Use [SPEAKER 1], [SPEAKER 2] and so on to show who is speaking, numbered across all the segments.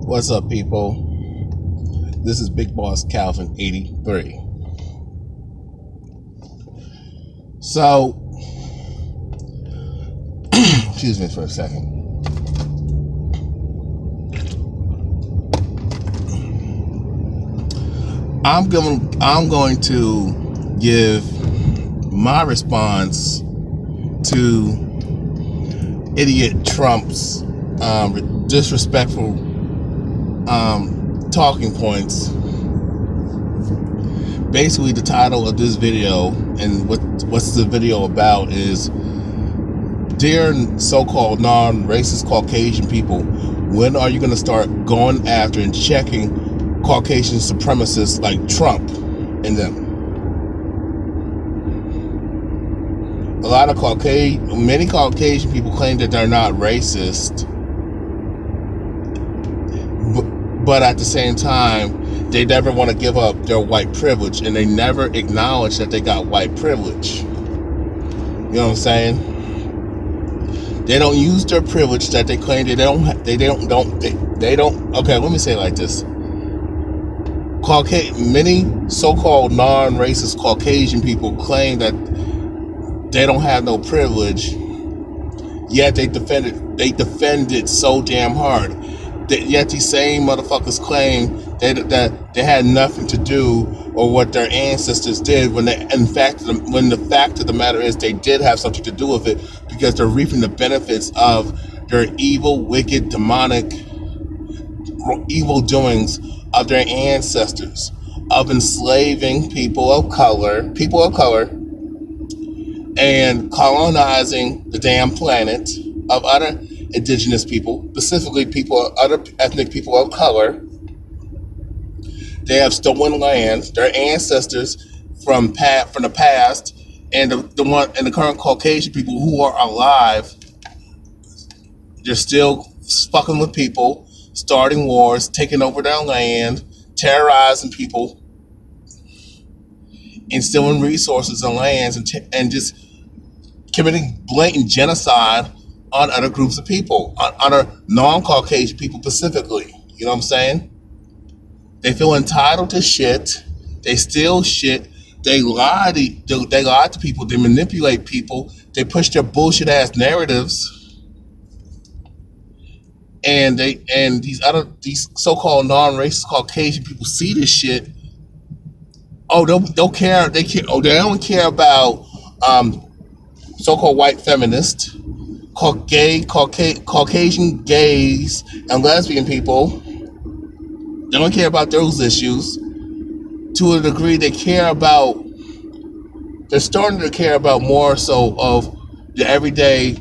[SPEAKER 1] What's up, people? This is Big Boss Calvin 83. So, excuse me for a second. I'm going to give my response to idiot Trump's disrespectful talking points. Basically, the title of this video and what's the video about is, dear so-called non-racist Caucasian people, when are you going to start going after and checking Caucasian supremacists like Trump and them? A lot of many Caucasian people claim that they're not racist, but at the same time, they never want to give up their white privilege, and they never acknowledge that they got white privilege. You know what I'm saying? They don't use their privilege that they claim they don't. Okay, let me say it like this. Many so-called non-racist Caucasian people claim that they don't have no privilege, yet they defend it so damn hard. Yet these same motherfuckers claim that they had nothing to do or what their ancestors did, when the fact of the matter is they did have something to do with it, because they're reaping the benefits of their evil, wicked, demonic, evil doings of their ancestors, of enslaving people of color, and colonizing the damn planet of other indigenous people, specifically other ethnic people of color. They have stolen land, their ancestors from the past, and the current Caucasian people who are alive. They're still fucking with people, starting wars, taking over their land, terrorizing people, instilling resources and lands, and just committing blatant genocide on other groups of people, on other non-Caucasian people specifically. You know what I'm saying? They feel entitled to shit. They steal shit. They lie to people. They manipulate people. They push their bullshit ass narratives. And these so-called non-racist Caucasian people see this shit. Oh, they'll care. They don't care about so-called white feminists, Caucasian gays, and lesbian people. They don't care about those issues. To a degree, they're starting to care about more so of the everyday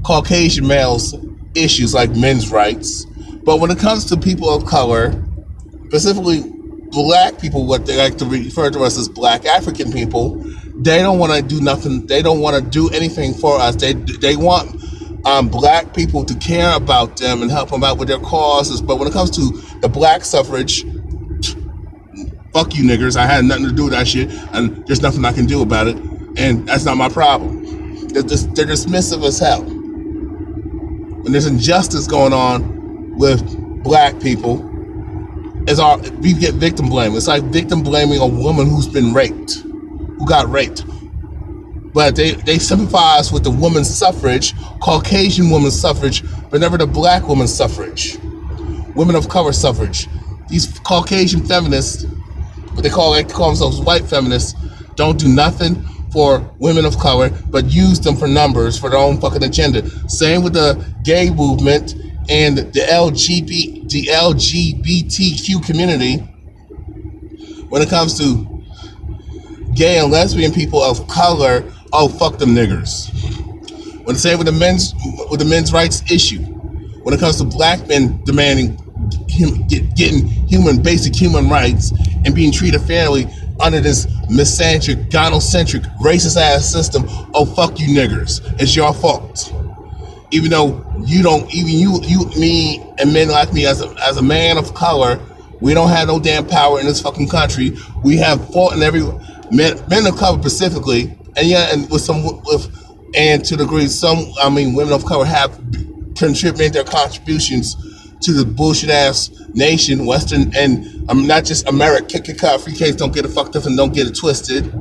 [SPEAKER 1] Caucasian males issues like men's rights. But when it comes to people of color, specifically black people, what they like to refer to us as black African people, they don't want to do nothing. They don't want to do anything for us. They want black people to care about them and help them out with their causes. But when it comes to the black suffrage, fuck you niggers. I had nothing to do with that shit, and there's nothing I can do about it, and that's not my problem. They're dismissive as hell. When there's injustice going on with black people, we get victim blame. It's like victim blaming a woman who's been raped, who got raped. But they sympathize with the woman's suffrage, Caucasian woman's suffrage, but never the black woman's suffrage, women of color suffrage. These Caucasian feminists, what they call themselves white feminists, don't do nothing for women of color, but use them for numbers for their own fucking agenda. Same with the gay movement and the LGBTQ community. When it comes to gay and lesbian people of color, oh, fuck them niggers. When say with the men's rights issue, when it comes to black men demanding getting basic human rights and being treated fairly under this misandric, gynocentric, racist ass system, oh, fuck you niggers. It's your fault. Even though you, me, and men like me as a man of color, we don't have no damn power in this fucking country. We have fought in every men of color specifically, and to the degree women of color have contributed their contributions to the bullshit ass nation, Western, and not just America, free case, don't get it fucked up and don't get it twisted,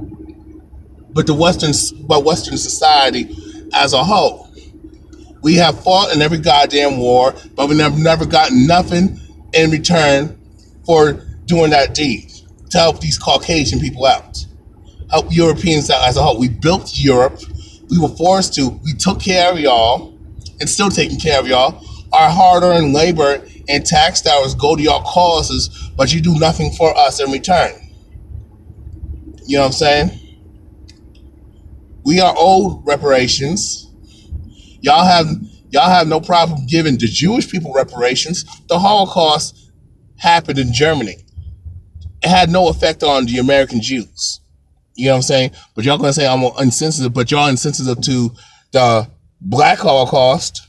[SPEAKER 1] but Western society as a whole. We have fought in every goddamn war, but we never gotten nothing in return for doing that deed to help these Caucasian people out, help Europeans out as a whole. We built Europe. We were forced to. We took care of y'all and still taking care of y'all. Our hard-earned labor and tax dollars go to y'all causes, but you do nothing for us in return. You know what I'm saying? We are owed reparations. Y'all have no problem giving the Jewish people reparations. The Holocaust happened in Germany. It had no effect on the American Jews. You know what I'm saying? But y'all gonna say I'm insensitive, but y'all insensitive to the Black Holocaust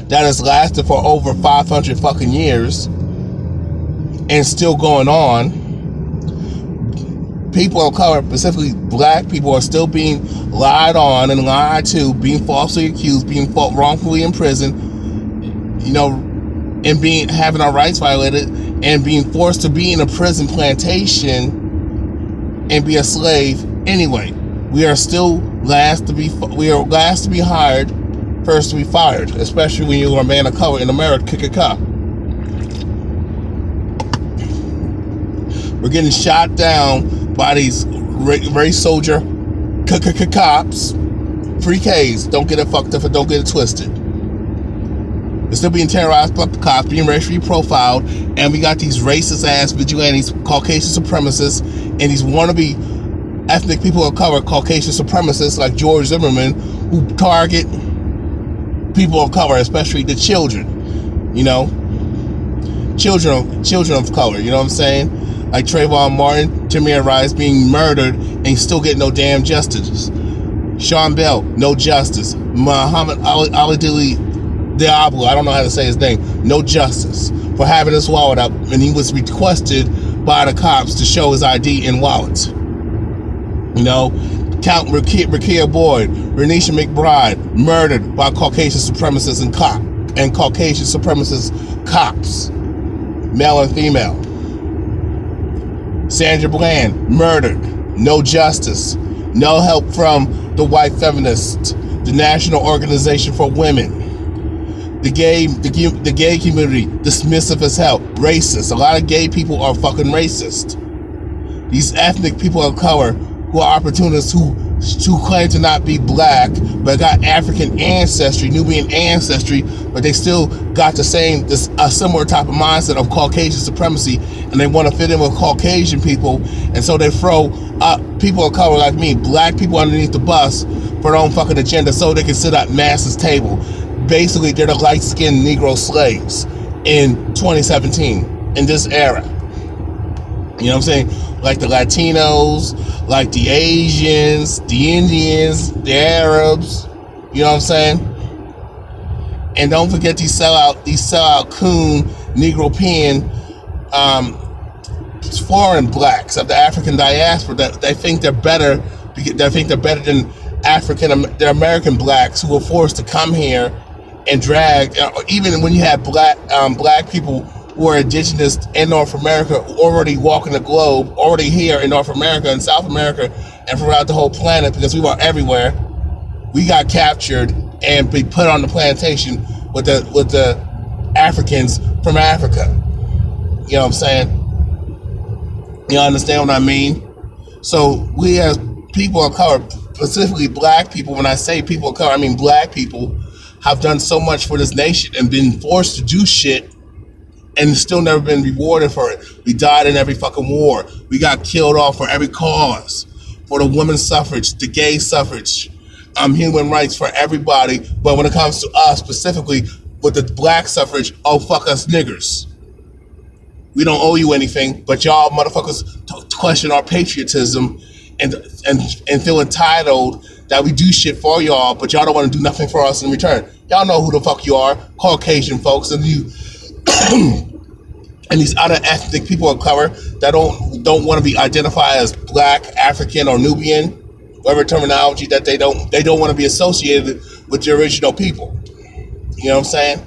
[SPEAKER 1] that has lasted for over 500 fucking years and still going on. People of color, specifically black people, are still being lied on and lied to, being falsely accused, being wrongfully imprisoned, you know, and having our rights violated, and being forced to be in a prison plantation and be a slave anyway. We are still last to be hired, first to be fired, especially when you are a man of color in America. We're getting shot down by these race soldier cops. Free Ks, don't get it fucked up and don't get it twisted. They're still being terrorized by the cops, being racially profiled, and we got these racist ass vigilantes, Caucasian supremacists, and these wannabe ethnic people of color, Caucasian supremacists like George Zimmerman, who target people of color, especially the children. You know, children of color. You know what I'm saying? Like Trayvon Martin, Tamir Rice being murdered and still get no damn justice. Sean Bell, no justice. Muhammad Ali Diablo, I don't know how to say his name, no justice for having his wallet up, and he was requested by the cops to show his ID and wallet. You know, Count Rakia Boyd, Renisha McBride, murdered by Caucasian supremacists and Caucasian supremacist cops, male and female. Sandra Bland, murdered, no justice, no help from the white feminists, the National Organization for Women, the gay community, dismissive as hell, racist. A lot of gay people are fucking racist. These ethnic people of color who are opportunists who claim to not be black but got African ancestry, Nubian ancestry, but they still got a similar type of mindset of Caucasian supremacy, and they want to fit in with Caucasian people, and so they throw people of color like me, black people, underneath the bus for their own fucking agenda so they can sit at Mass's table. Basically, they're the light-skinned Negro slaves in 2017, in this era. You know what I'm saying? Like the Latinos, like the Asians, the Indians, the Arabs. You know what I'm saying? And don't forget these sellout coon Negro-pean foreign blacks of the African diaspora that they think they're better. They think they're better than the American blacks who were forced to come here and drag. Even when you have black people who are indigenous in North America, already walking the globe, already here in North America and South America and throughout the whole planet, because we were everywhere. We got captured and be put on the plantation with the Africans from Africa. You know what I'm saying? You understand what I mean? So we as people of color, specifically black people, when I say people of color, I mean black people, have done so much for this nation and been forced to do shit and still never been rewarded for it. We died in every fucking war. We got killed off for every cause. For the women's suffrage, the gay suffrage, human rights for everybody. But when it comes to us specifically, with the black suffrage, oh, fuck us niggers. We don't owe you anything, but y'all motherfuckers question our patriotism and feel entitled that we do shit for y'all, but y'all don't want to do nothing for us in return. Y'all know who the fuck you are, Caucasian folks, and you and these other ethnic people of color that don't want to be identified as black, African, or Nubian, whatever terminology that they don't want to be associated with the original people. You know what I'm saying?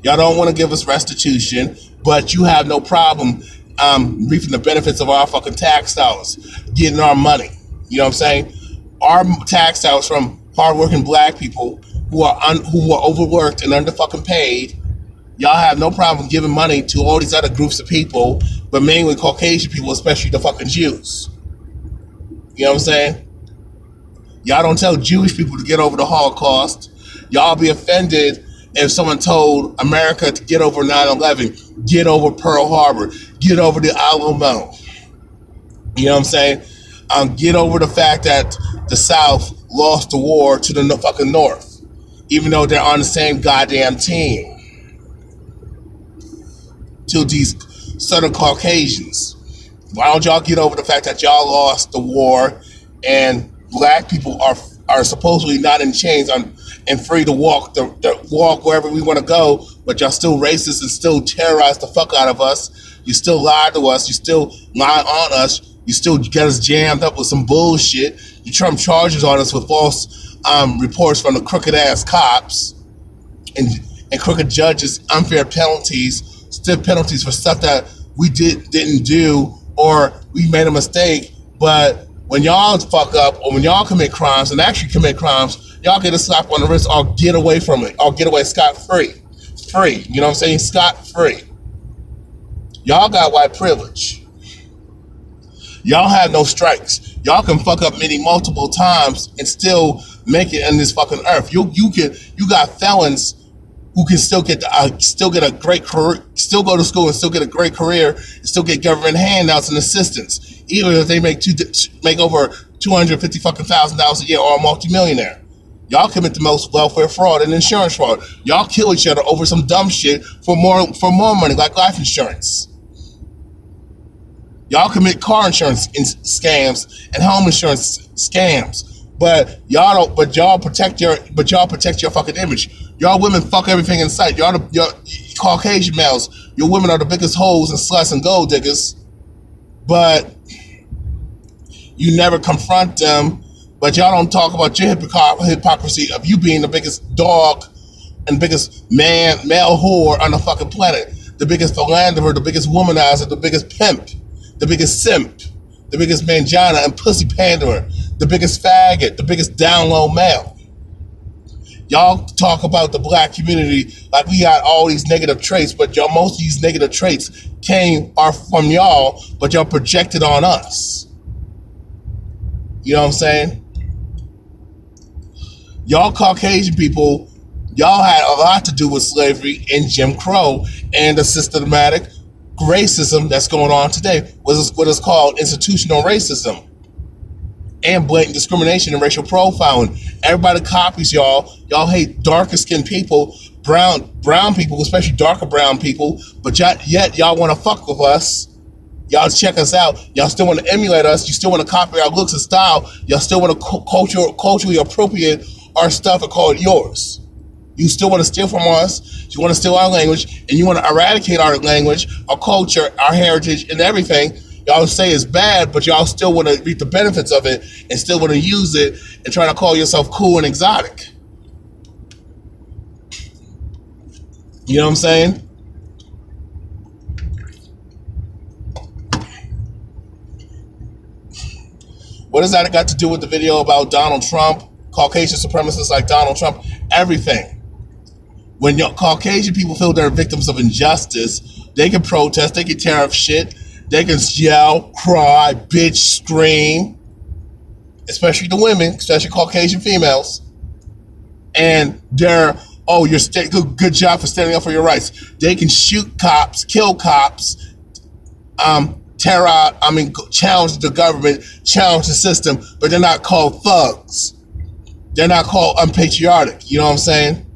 [SPEAKER 1] Y'all don't want to give us restitution, but you have no problem reaping the benefits of our fucking tax dollars, getting our money. You know what I'm saying? Our tax dollars from hardworking black people who are overworked and under fucking paid. Y'all have no problem giving money to all these other groups of people, but mainly Caucasian people, especially the fucking Jews. You know what I'm saying? Y'all don't tell Jewish people to get over the Holocaust. Y'all be offended if someone told America to get over 9/11, get over Pearl Harbor, get over the Alamo. You know what I'm saying? Get over the fact that the South lost the war to the fucking North, even though they're on the same goddamn team. To these Southern Caucasians, why don't y'all get over the fact that y'all lost the war and black people are supposedly not in chains and free to walk walk wherever we want to go, but y'all still racist and still terrorize the fuck out of us. You still lie to us. You still lie on us. You still get us jammed up with some bullshit. You trump charges on us with false reports from the crooked ass cops and crooked judges, unfair penalties, stiff penalties for stuff that we didn't do or we made a mistake. But when y'all fuck up or when y'all commit crimes and actually commit crimes, y'all get a slap on the wrist or get away from it or get away scot-free. Free. You know what I'm saying? Scot-free. Y'all got white privilege. Y'all have no strikes. Y'all can fuck up multiple times and still make it in this fucking earth. You got felons who can still get a great career, still go to school and still get a great career, and still get government handouts and assistance, even if they make over $250,000 a year or a multimillionaire. Y'all commit the most welfare fraud and insurance fraud. Y'all kill each other over some dumb shit for more money, like life insurance. Y'all commit car insurance scams and home insurance scams. But y'all protect your fucking image. Y'all women fuck everything in sight. Y'all Caucasian males, your women are the biggest hoes and sluts and gold diggers. But you never confront them. But y'all don't talk about your hypocrisy of you being the biggest dog and biggest male whore on the fucking planet. The biggest philanderer, the biggest womanizer, the biggest pimp, the biggest simp, the biggest mangina and pussy panderer, the biggest faggot, the biggest down low male. Y'all talk about the black community like we got all these negative traits, but most of these negative traits are from y'all, but y'all projected on us. You know what I'm saying? Y'all Caucasian people, y'all had a lot to do with slavery and Jim Crow and the systematic racism that's going on today. What is called institutional racism and blatant discrimination and racial profiling. Everybody copies y'all. Y'all hate darker skinned people, brown people, especially darker brown people, but yet y'all want to fuck with us. Y'all check us out. Y'all still want to emulate us. You still want to copy our looks and style. Y'all still want to culturally appropriate our stuff and call it yours. You still want to steal from us. You want to steal our language, and you want to eradicate our language, our culture, our heritage, and everything. Y'all say it's bad, but y'all still want to reap the benefits of it and still want to use it and try to call yourself cool and exotic. You know what I'm saying? What has that got to do with the video about Donald Trump, Caucasian supremacists like Donald Trump, everything? When Caucasian people feel they're victims of injustice, they can protest, they can tear up shit, they can yell, cry, bitch, scream, especially the women, especially Caucasian females. And they're, good job for standing up for your rights. They can shoot cops, kill cops, challenge the government, challenge the system, but they're not called thugs. They're not called unpatriotic. You know what I'm saying?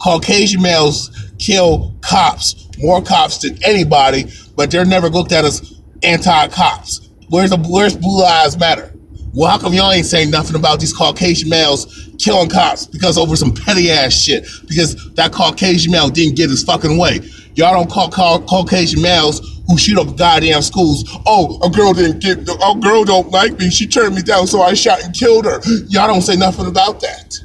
[SPEAKER 1] Caucasian males kill cops, more cops than anybody, but they're never looked at as anti-cops. Where's Blue Lives Matter? Well, how come y'all ain't saying nothing about these Caucasian males killing cops? Because over some petty ass shit. Because that Caucasian male didn't get his fucking way. Y'all don't call Caucasian males who shoot up goddamn schools. Oh, a girl don't like me. She turned me down, so I shot and killed her. Y'all don't say nothing about that.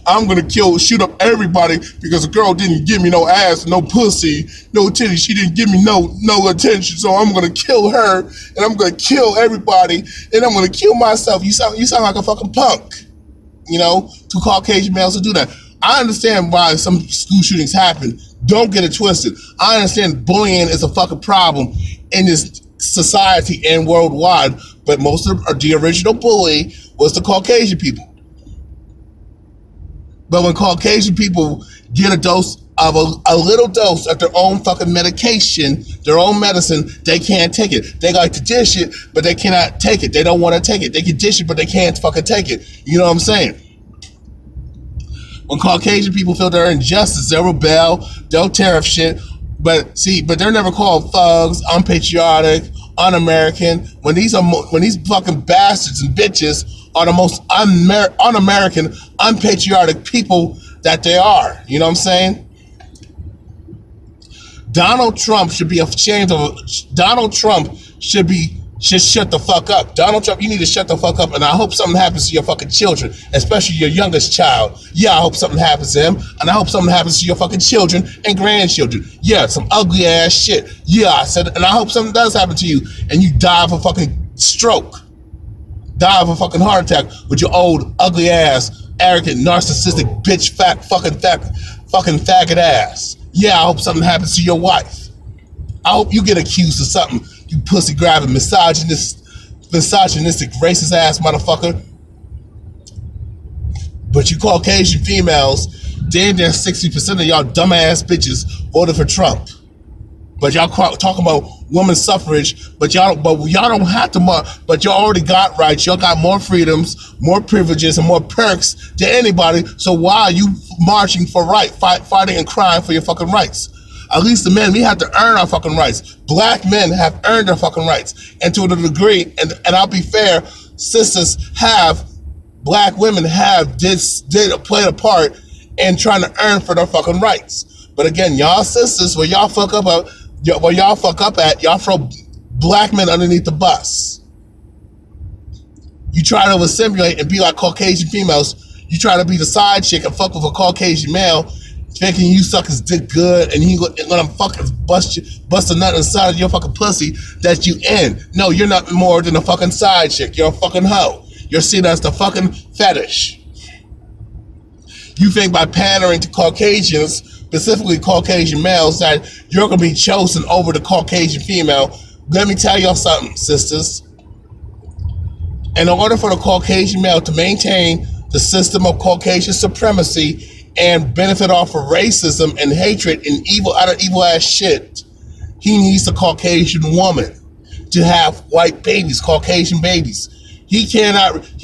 [SPEAKER 1] I'm gonna shoot up everybody because a girl didn't give me no ass, no pussy, no titty. She didn't give me no attention. So I'm gonna kill her and I'm gonna kill everybody and I'm gonna kill myself. You sound like a fucking punk. You know, to Caucasian males to do that. I understand why some school shootings happen. Don't get it twisted. I understand bullying is a fucking problem in this society and worldwide, but most of the original bully was the Caucasian people. But when Caucasian people get a dose of a little dose of their own fucking medication, their own medicine, they can't take it. They like to dish it, but they cannot take it. They don't want to take it. They can dish it, but they can't fucking take it. You know what I'm saying? When Caucasian people feel their injustice, they'll rebel, they'll tear up shit. But they're never called thugs, unpatriotic, un-American. When these fucking bastards and bitches are the most un-American, unpatriotic people that they are. You know what I'm saying? Donald Trump should be ashamed of. Donald Trump should shut the fuck up. Donald Trump, you need to shut the fuck up. And I hope something happens to your fucking children, especially your youngest child. Yeah, I hope something happens to him. And I hope something happens to your fucking children and grandchildren. Yeah, some ugly ass shit. Yeah, I said it. And I hope something does happen to you and you die of a fucking stroke. Die of a fucking heart attack with your old, ugly ass, arrogant, narcissistic, bitch, fucking faggot ass. Yeah, I hope something happens to your wife. I hope you get accused of something, you pussy grabbing, misogynistic, racist ass motherfucker. But you Caucasian females, damn near 60% of y'all dumbass bitches voted for Trump. But y'all talking about women's suffrage, but y'all don't have to. But y'all already got rights. Y'all got more freedoms, more privileges, and more perks than anybody. So why are you marching for fighting and crying for your fucking rights? At least the men, we have to earn our fucking rights. Black men have earned their fucking rights, and to a degree, and I'll be fair, black women have played a part in trying to earn for their fucking rights. But again, y'all sisters, where y'all fuck up at, y'all throw black men underneath the bus. You try to assimilate and be like Caucasian females. You try to be the side chick and fuck with a Caucasian male, thinking you suck his dick good and he gonna fucking bust a nut inside of your fucking pussy that you in. No, you're not more than a fucking side chick. You're a fucking hoe. You're seen as the fucking fetish. You think by pandering to Caucasians, specifically Caucasian males, that you're going to be chosen over the Caucasian female. Let me tell y'all something, sisters. In order for the Caucasian male to maintain the system of Caucasian supremacy and benefit off of racism and hatred and evil ass shit, he needs the Caucasian woman to have white babies, Caucasian babies. He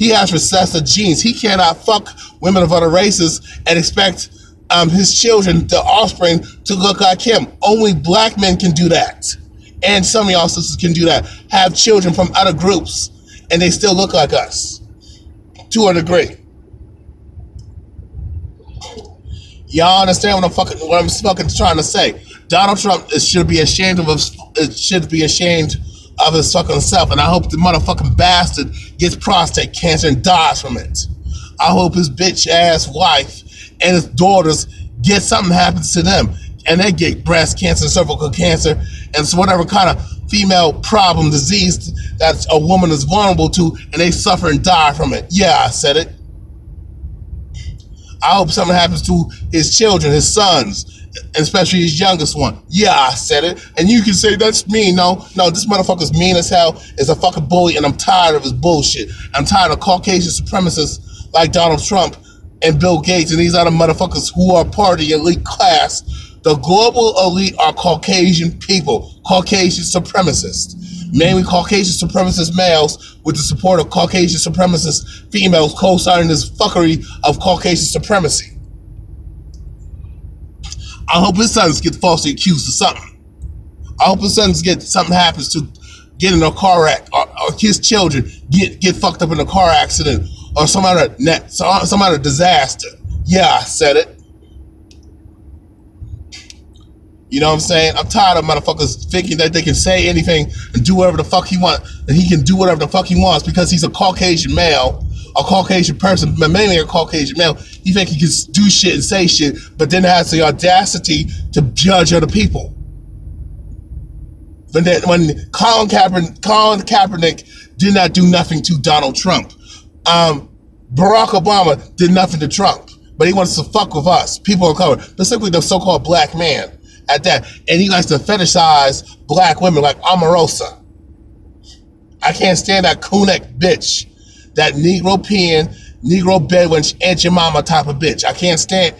[SPEAKER 1] has recessive genes. He cannot fuck women of other races and expect his children, the offspring, to look like him. Only black men can do that. And some of y'all sisters can do that. Have children from other groups and they still look like us. To a degree. Y'all understand what I'm fucking trying to say? Donald Trump should be ashamed of his fucking self, and I hope the motherfucking bastard gets prostate cancer and dies from it. I hope his bitch ass wife and his daughters get something happens to them and they get breast cancer, cervical cancer, and so whatever kind of female problem, disease that a woman is vulnerable to, and they suffer and die from it. Yeah, I said it. I hope something happens to his children, his sons, and especially his youngest one. Yeah, I said it. And you can say, that's mean. No, this motherfucker's mean as hell, is a fucking bully, and I'm tired of his bullshit. I'm tired of Caucasian supremacists like Donald Trump and Bill Gates and these other motherfuckers who are part of the elite class. The global elite are Caucasian people, Caucasian supremacists. Mainly Caucasian supremacist males with the support of Caucasian supremacist females co-signing this fuckery of Caucasian supremacy. I hope his sons get falsely accused of something. I hope his sons something happens to get in a car wreck, or his children get fucked up in a car accident, or some other disaster. Yeah, I said it. You know what I'm saying? I'm tired of motherfuckers thinking that they can say anything and do whatever the fuck he wants, and he can do whatever the fuck he wants because he's a Caucasian male a Caucasian person, but mainly a Caucasian male, you think he can do shit and say shit, but then has the audacity to judge other people. But then when Colin Kaepernick did not do nothing to Donald Trump. Barack Obama did nothing to Trump, but he wants to fuck with us, people of color, specifically the so-called black man at that. And he likes to fetishize black women like Omarosa. I can't stand that coon-neck bitch, that Negro peeing, Negro bedwench, Aunt your mama type of bitch. I can't stand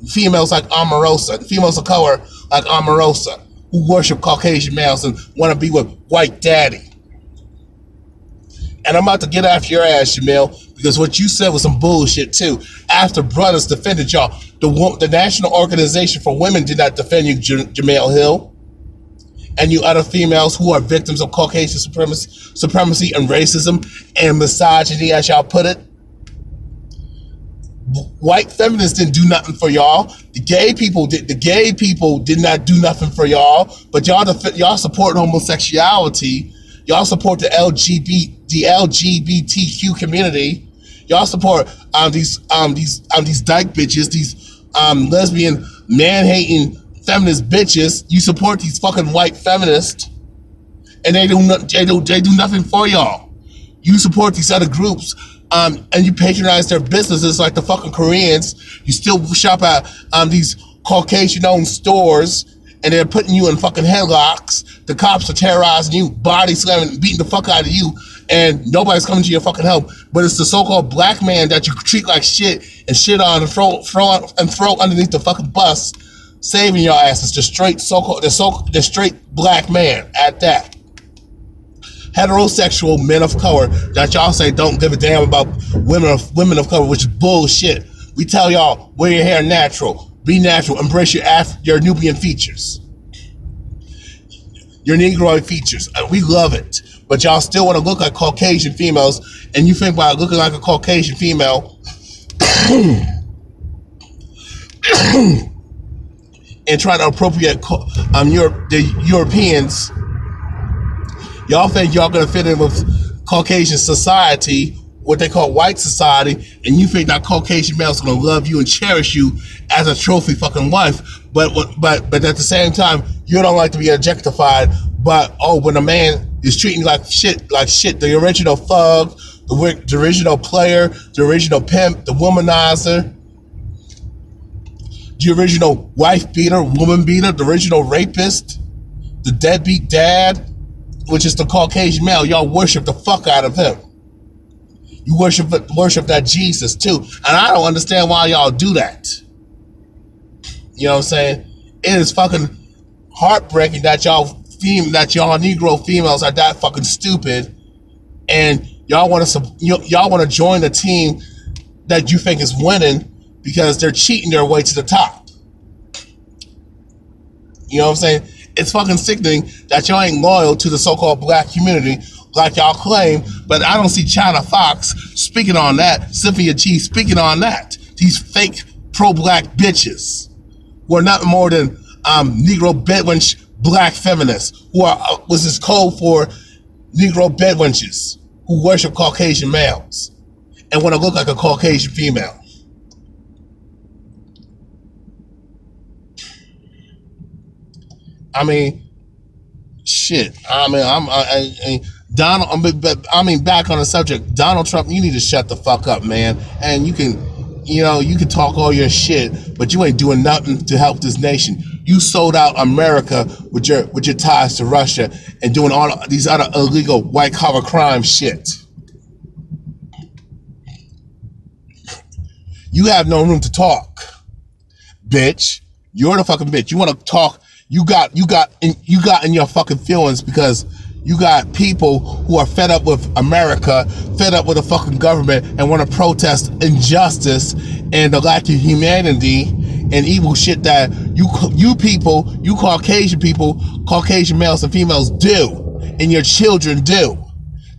[SPEAKER 1] females like Omarosa, females of color like Omarosa, who worship Caucasian males and want to be with white daddy. And I'm about to get after your ass, Jamil, because what you said was some bullshit too. After brothers defended y'all, the National Organization for Women did not defend you, Jamil Hill, and you other females who are victims of Caucasian supremacy and racism and misogyny, as y'all put it. White feminists didn't do nothing for y'all. The gay people did not do nothing for y'all. But y'all support homosexuality. Y'all support the LGBTQ community. Y'all support these dyke bitches, these lesbian, man-hating feminist bitches. You support these fucking white feminists, and they do nothing for y'all. You support these other groups. And you patronize their businesses like the fucking Koreans. You still shop at these Caucasian-owned stores, and they're putting you in fucking headlocks. The cops are terrorizing you, body slamming, beating the fuck out of you, and nobody's coming to your fucking help. But it's the so-called black man that you treat like shit and shit on and throw underneath the fucking bus, saving your asses. The straight black man at that. Heterosexual men of color that y'all say don't give a damn about women of color, which is bullshit. We tell y'all, wear your hair natural, be natural, embrace your Nubian features, your Negroid features. We love it, but y'all still want to look like Caucasian females, and you think by looking like a Caucasian female and try to appropriate the Europeans. Y'all think y'all gonna fit in with Caucasian society, what they call white society, and you think that Caucasian male's gonna love you and cherish you as a trophy fucking wife, but at the same time, you don't like to be objectified. But when a man is treating you like shit, the original thug, the original player, the original pimp, the womanizer, the original wife beater, woman beater, the original rapist, the deadbeat dad, which is the Caucasian male, y'all worship the fuck out of him. You worship that Jesus too. And I don't understand why y'all do that. You know what I'm saying? It is fucking heartbreaking that y'all Negro females are that fucking stupid, and y'all want to join a team that you think is winning because they're cheating their way to the top. You know what I'm saying? It's fucking sickening that y'all ain't loyal to the so-called black community like y'all claim, but I don't see China Fox speaking on that, Cynthia G speaking on that. These fake pro-black bitches who are nothing more than Negro bedwench black feminists who was this code for Negro bedwenches who worship Caucasian males and want to look like a Caucasian female. I mean, shit. I mean, back on the subject, Donald Trump, you need to shut the fuck up, man. And you can talk all your shit, but you ain't doing nothing to help this nation. You sold out America with your ties to Russia and doing all these other illegal white collar crime shit. You have no room to talk, bitch. You're the fucking bitch. You want to talk? You got in your fucking feelings because you got people who are fed up with America, fed up with the fucking government, and want to protest injustice and the lack of humanity and evil shit that you Caucasian people, Caucasian males and females do, and your children do.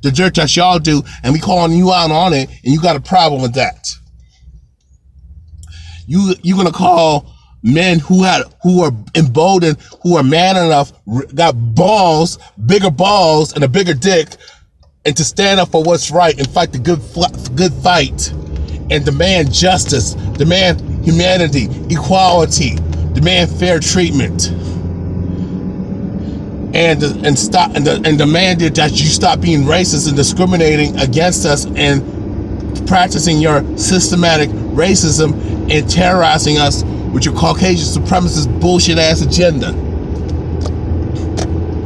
[SPEAKER 1] The dirt that y'all do, and we calling you out on it, and you got a problem with that. You gonna call men who are emboldened, who are man enough, got balls, bigger balls, and a bigger dick, and to stand up for what's right and fight the good fight and demand justice, demand humanity, equality, demand fair treatment, and demanded that you stop being racist and discriminating against us and practicing your systematic racism and terrorizing us with your Caucasian supremacist bullshit ass agenda.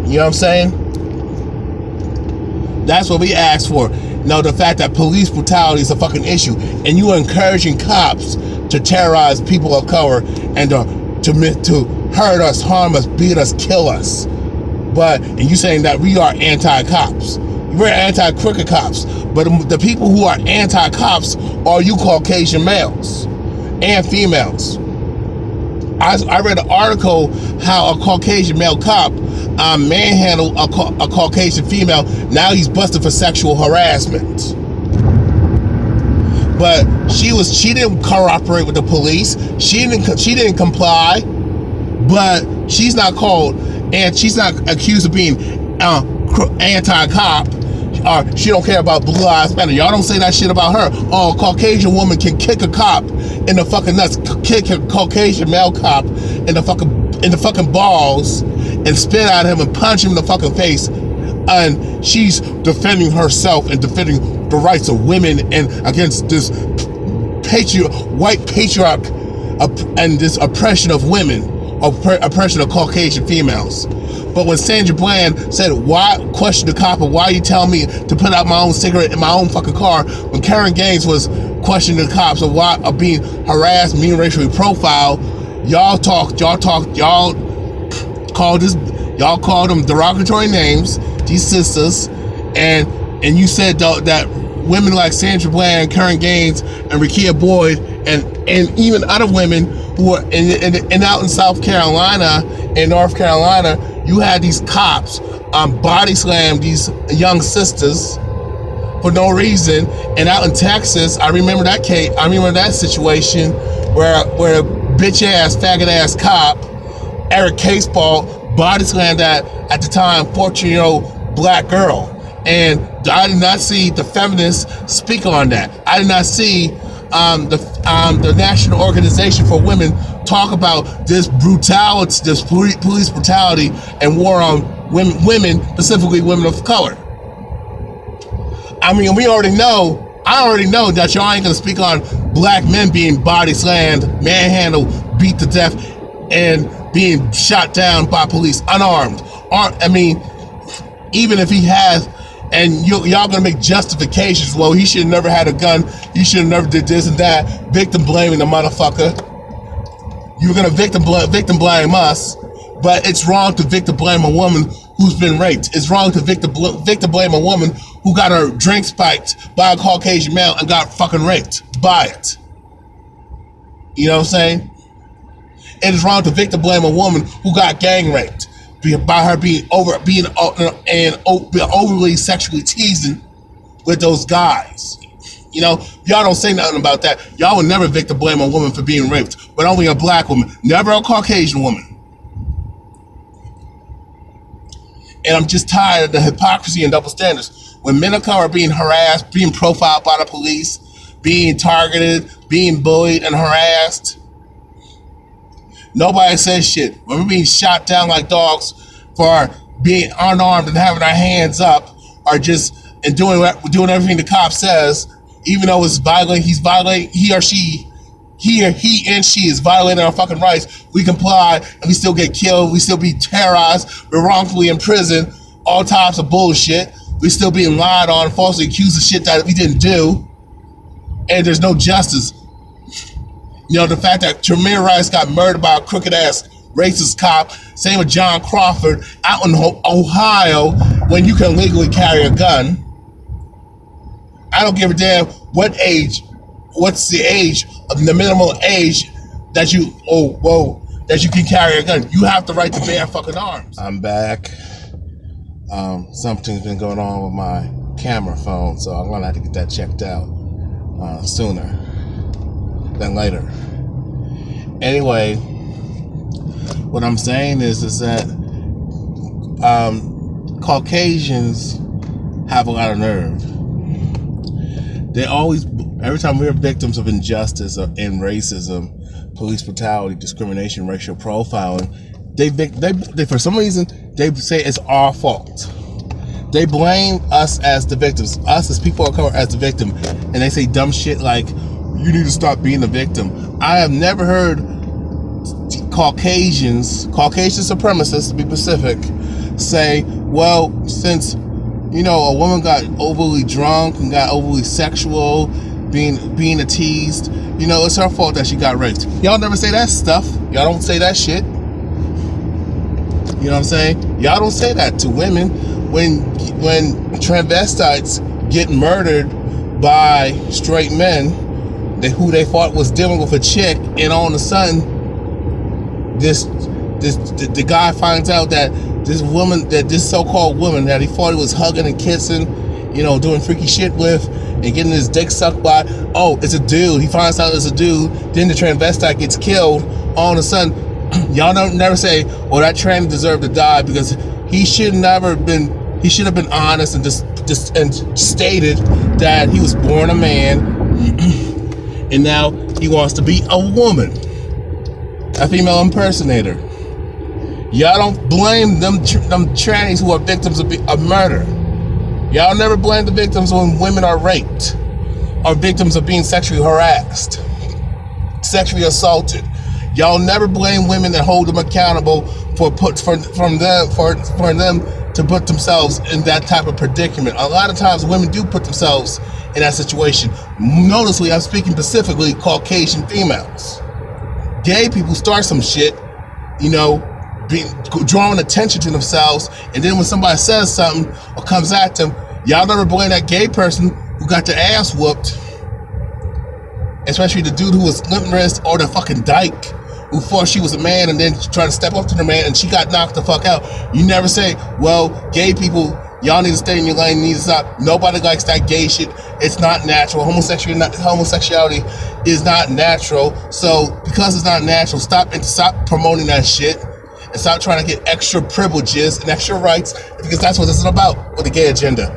[SPEAKER 1] You know what I'm saying? That's what we asked for. No, the fact that police brutality is a fucking issue, and you are encouraging cops to terrorize people of color and to hurt us, harm us, beat us, kill us. And you saying that we are anti-cops. We're anti-crooked cops. But the people who are anti-cops are you Caucasian males and females. I read an article how a Caucasian male cop manhandled a Caucasian female. Now he's busted for sexual harassment. But she didn't cooperate with the police. She didn't comply. But she's not called, and she's not accused of being anti-cop. She don't care about Blue Lives Matter. Y'all don't say that shit about her. Oh, a Caucasian woman can kick a cop in the fucking nuts, kick a Caucasian male cop in the fucking balls, and spit at him and punch him in the fucking face. And she's defending herself and defending the rights of women and against this white patriarch and this oppression of women, oppression of Caucasian females. But when Sandra Bland said, "Why question the cop? Why you tell me to put out my own cigarette in my own fucking car?" When Karen Gaines was questioning the cops of why of being harassed, being racially profiled, y'all called them derogatory names, these sisters, and you said that women like Sandra Bland, Karen Gaines, and Rekia Boyd, and even other women who are out in South Carolina and North Carolina, you had these cops body slam these young sisters for no reason. And out in Texas, I remember that case. I remember that situation where a bitch ass, faggot ass cop, Eric Caseball, body slammed that at the time 14-year-old black girl. And I did not see the feminists speak on that. I did not see the National Organization for Women talk about this brutality, this police brutality and war on women, specifically women of color. I mean, I already know that y'all ain't gonna speak on black men being body slammed, manhandled, beat to death, and being shot down by police unarmed. I mean, even if he has, and y'all gonna make justifications. Well, he should have never had a gun. He should have never did this and that. Victim blaming the motherfucker. You're gonna victim blame us, but it's wrong to victim blame a woman who's been raped. It's wrong to victim blame a woman who got her drink spiked by a Caucasian male and got fucking raped by it. You know what I'm saying? It is wrong to victim blame a woman who got gang raped by her being overly sexually teasing with those guys. You know, y'all don't say nothing about that. Y'all would never victim blame a woman for being raped, but only a black woman, never a Caucasian woman. And I'm just tired of the hypocrisy and double standards. When men of color are being harassed, being profiled by the police, being targeted, being bullied and harassed, nobody says shit. When we're being shot down like dogs for being unarmed and having our hands up, or just and doing everything the cop says, even though it's violating, he and she is violating our fucking rights. We comply and we still get killed. We still be terrorized. We're wrongfully in prison. All types of bullshit. We're still being lied on, falsely accused of shit that we didn't do, and there's no justice. You know, the fact that Tamir Rice got murdered by a crooked ass racist cop, same with John Crawford out in Ohio, when you can legally carry a gun. I don't give a damn what age, what's the age of the minimal age that you can carry a gun. You have the right to bear fucking arms. I'm back. Something's been going on with my camera phone, so I'm gonna have to get that checked out sooner than later. Anyway, what I'm saying is that Caucasians have a lot of nerve. They always, every time we're victims of injustice and racism, police brutality, discrimination, racial profiling, they for some reason they say it's our fault. They blame us as the victims, us as people of color as the victim, and they say dumb shit like, "You need to stop being the victim." I have never heard Caucasian supremacists, to be specific, say, "Well, since a woman got overly drunk and got overly sexual, being teased, it's her fault that she got raped." Y'all never say that stuff. Y'all don't say that shit. You know what I'm saying? Y'all don't say that to women when transvestites get murdered by straight men who they thought was dealing with a chick, and all of a sudden the guy finds out that this so-called woman that he thought he was hugging and kissing, doing freaky shit with, and getting his dick sucked by, oh, it's a dude. He finds out it's a dude. Then the transvestite gets killed. All of a sudden, y'all don't never say, "Well, that trans deserved to die because he should have been honest and just stated that he was born a man, and now he wants to be a woman, a female impersonator." Y'all don't blame them trannies who are victims of murder. Y'all never blame the victims when women are raped, or victims of being sexually harassed, sexually assaulted. Y'all never blame women that hold them accountable for them to put themselves in that type of predicament. A lot of times women do put themselves in that situation. Noticeably, I'm speaking specifically Caucasian females. Gay people start some shit, drawing attention to themselves, and then when somebody says something or comes at them, y'all never blame that gay person who got their ass whooped, especially the dude who was limp wrist, or the fucking dyke who thought she was a man and then tried to step up to the man and she got knocked the fuck out. You never say, "Well, gay people, y'all need to stay in your lane, you need to stop." Nobody likes that gay shit. It's not natural. Homosexuality is not natural. So because it's not natural, stop promoting that shit. And stop trying to get extra privileges and extra rights, because that's what this is about with the gay agenda.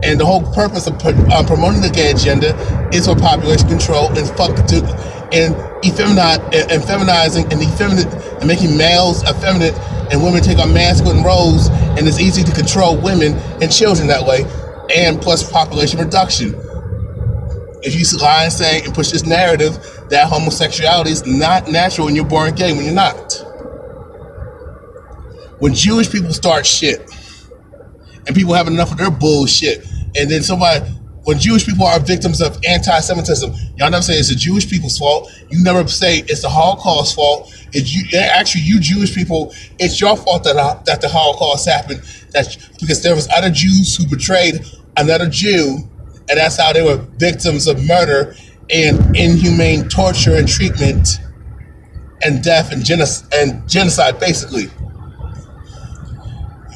[SPEAKER 1] And the whole purpose of promoting the gay agenda is for population control and feminizing and making males effeminate and women take on masculine roles. And it's easy to control women and children that way, and plus population reduction. If you lie and say and push this narrative that homosexuality is not natural when you're born gay, when you're not. When Jewish people start shit and people have enough of their bullshit, and then when Jewish people are victims of anti-Semitism, y'all never say it's the Jewish people's fault. You never say it's the Holocaust fault. You Jewish people, it's your fault that the Holocaust happened. Because there was other Jews who betrayed another Jew, and that's how they were victims of murder and inhumane torture and treatment and death and genocide, basically.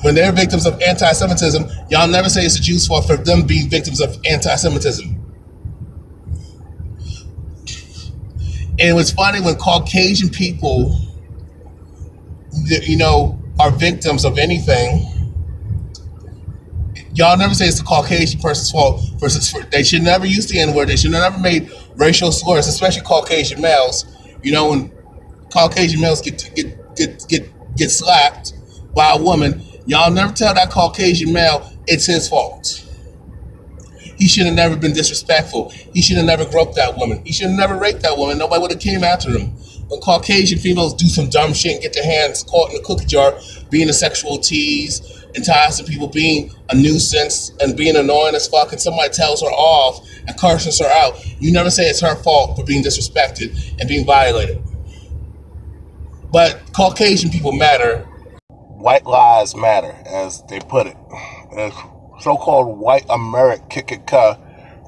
[SPEAKER 1] When they're victims of anti-Semitism, y'all never say it's the Jews' fault for them being victims of anti-Semitism. And what's funny, when Caucasian people, are victims of anything, y'all never say it's the Caucasian person's fault. They should never use the N-word. They should never made racial slurs, especially Caucasian males. When Caucasian males get slapped by a woman, y'all never tell that Caucasian male it's his fault. He should have never been disrespectful. He should have never groped that woman. He should have never raped that woman. Nobody would have came after him. When Caucasian females do some dumb shit and get their hands caught in the cookie jar, being a sexual tease, enticing people, being a nuisance, and being annoying as fuck, and somebody tells her off and curses her out, you never say it's her fault for being disrespected and being violated. But Caucasian people matter. White lives matter, as they put it. As so-called white America,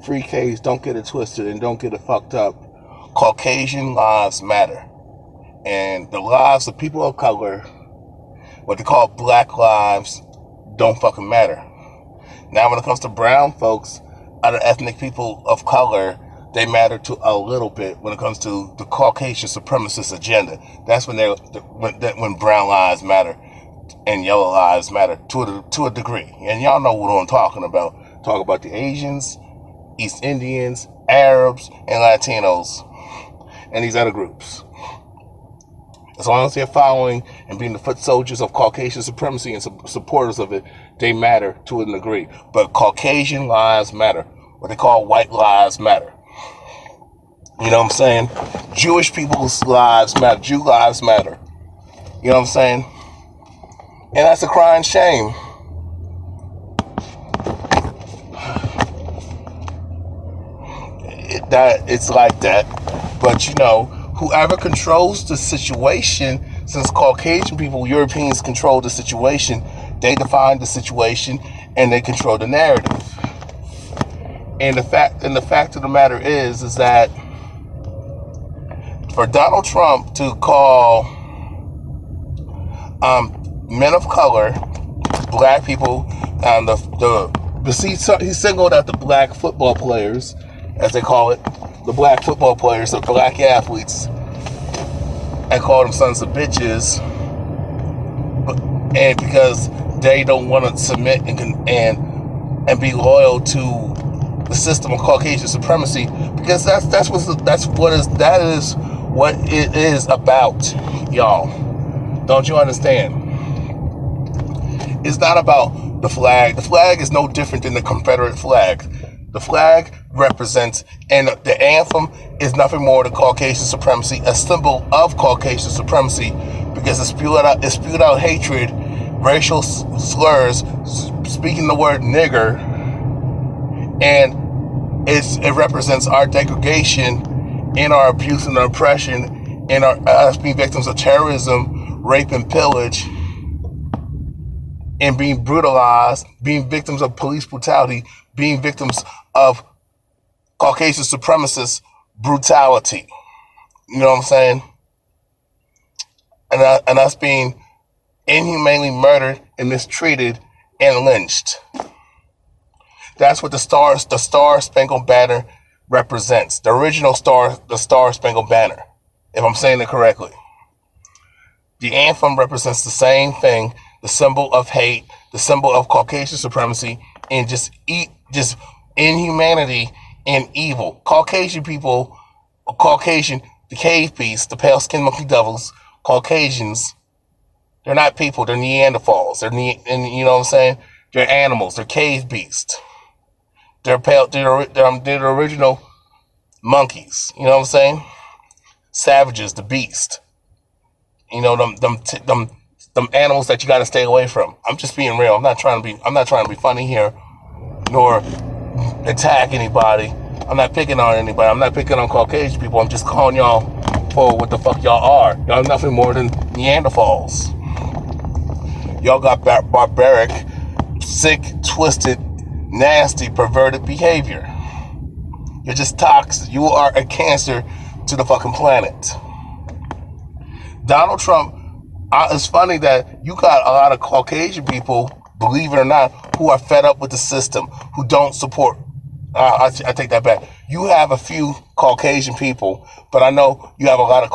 [SPEAKER 1] free K's, don't get it twisted and don't get it fucked up. Caucasian lives matter. And the lives of people of color, what they call black lives, don't fucking matter. Now when it comes to brown folks, other ethnic people of color, they matter to a little bit when it comes to the Caucasian supremacist agenda. That's when brown lives matter and yellow lives matter to a degree. And y'all know what I'm talking about. talk about the Asians, East Indians, Arabs, and Latinos, and these other groups. As long as they're following and being the foot soldiers of Caucasian supremacy and supporters of it, they matter to a degree. But Caucasian lives matter. What they call white lives matter. You know what I'm saying? Jewish people's lives matter. Jew lives matter. You know what I'm saying? And that's a crying shame. It's like that. But you know, whoever controls the situation, since Caucasian people, Europeans control the situation, they define the situation and they control the narrative. And the fact of the matter is that for Donald Trump to call men of color, black people, he singled out the black football players, as they call it, the black football players, the black athletes, and called them sons of bitches, and because they don't want to submit and be loyal to the system of Caucasian supremacy, because that is what it is about, y'all. Don't you understand? It's not about the flag. The flag is no different than the Confederate flag. The flag represents, and the anthem is nothing more than Caucasian supremacy, a symbol of Caucasian supremacy, because it spewed out hatred, racial slurs, speaking the word nigger, and it represents our degradation in our abuse and our oppression, in us being victims of terrorism, rape, and pillage, and being brutalized, being victims of police brutality, being victims of Caucasian supremacist brutality. You know what I'm saying? And us being inhumanely murdered and mistreated and lynched. That's what the Star Spangled Banner represents. The original the Star Spangled Banner, if I'm saying it correctly. The anthem represents the same thing, the symbol of hate, the symbol of Caucasian supremacy, and just inhumanity and evil. Caucasian people, the cave beasts, the pale-skinned monkey devils, Caucasians, they're not people, they're Neanderthals. And you know what I'm saying? They're animals, they're cave beasts. They're the original monkeys, you know what I'm saying? Savages, the beast. You know, them animals that you got to stay away from. I'm just being real. I'm not trying to be funny here, nor attack anybody. I'm not picking on anybody. I'm not picking on Caucasian people. I'm just calling y'all for what the fuck y'all are. Y'all nothing more than Neanderthals. Y'all got barbaric, sick, twisted, nasty, perverted behavior. You're just toxic. You are a cancer to the fucking planet. Donald Trump, it's funny that you got a lot of Caucasian people, believe it or not, who are fed up with the system, who don't support. I take that back. You have a few Caucasian people, but I know you have a lot of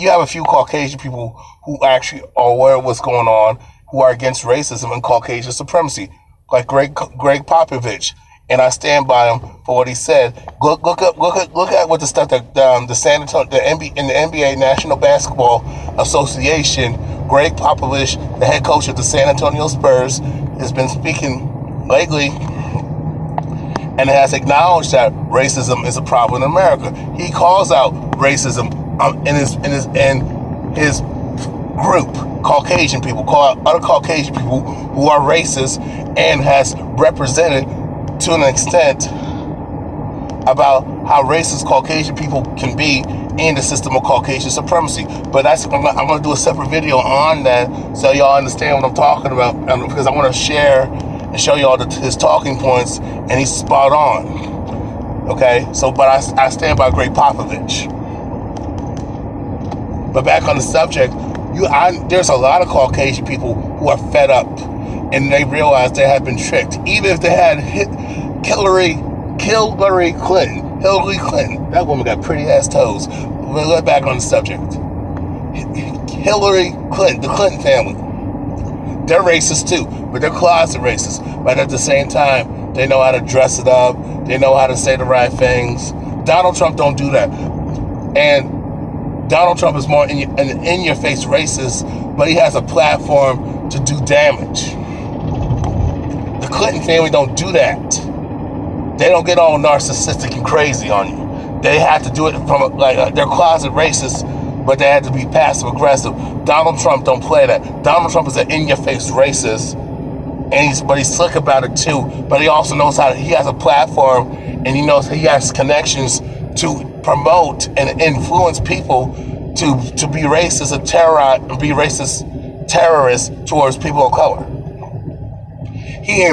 [SPEAKER 1] you have a few Caucasian people who actually are aware of what's going on, who are against racism and Caucasian supremacy, like Greg Popovich, and I stand by him for what he said. Look at what the stuff that the San Antonio, the NBA National Basketball Association, Greg Popovich, the head coach of the San Antonio Spurs, has been speaking lately, and has acknowledged that racism is a problem in America. He calls out racism in his group, Caucasian people, call out other Caucasian people who are racist, and has represented to an extent about how racist Caucasian people can be in the system of Caucasian supremacy. But I'm going to do a separate video on that so y'all understand what I'm talking about, because I want to share and show y'all his talking points, and he's spot on. Okay, but I stand by Greg Popovich. But back on the subject, there's a lot of Caucasian people who are fed up, and they realize they have been tricked. Even if they had Hillary Clinton, that woman got pretty ass toes. We'll get back on the subject. Hillary Clinton, the Clinton family, they're racist too, but they're closet racist. But at the same time, They know how to dress it up. They know how to say the right things. Donald Trump don't do that. And Donald Trump is more in-your-face racist, but he has a platform to do damage. The Clinton family don't do that. They don't get all narcissistic and crazy on you. They have to do it from they're closet racists, but they have to be passive aggressive. Donald Trump don't play that. Donald Trump is an in-your-face racist, but he's slick about it too. But he also knows he has a platform, and he knows he has connections to promote and influence people to be racist and be racist terrorists towards people of color. He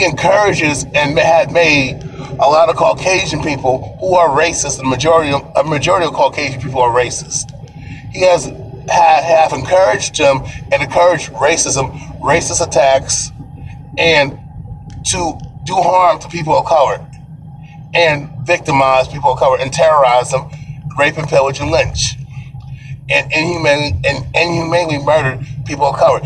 [SPEAKER 1] encourages and had made a lot of Caucasian people who are racist. A majority of Caucasian people are racist. He have encouraged them and encouraged racism, racist attacks, and to do harm to people of color, and victimize people of color, and terrorize them, rape and pillage and lynch, and inhumanely murdered people of color.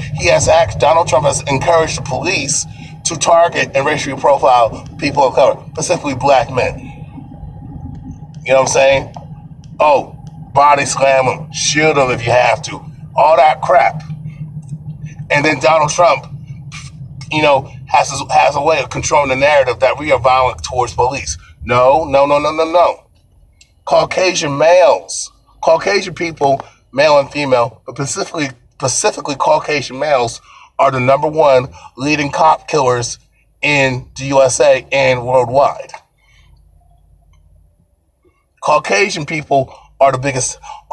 [SPEAKER 1] Donald Trump has encouraged the police to target and racially profile people of color, specifically black men. You know what I'm saying? Oh, body slam them, shield them if you have to, all that crap. And then Donald Trump, has a way of controlling the narrative that we are violent towards police. No. Caucasian males, Caucasian people, male and female, but specifically Caucasian males, are the number one leading cop killers in the USA and worldwide. Caucasian people are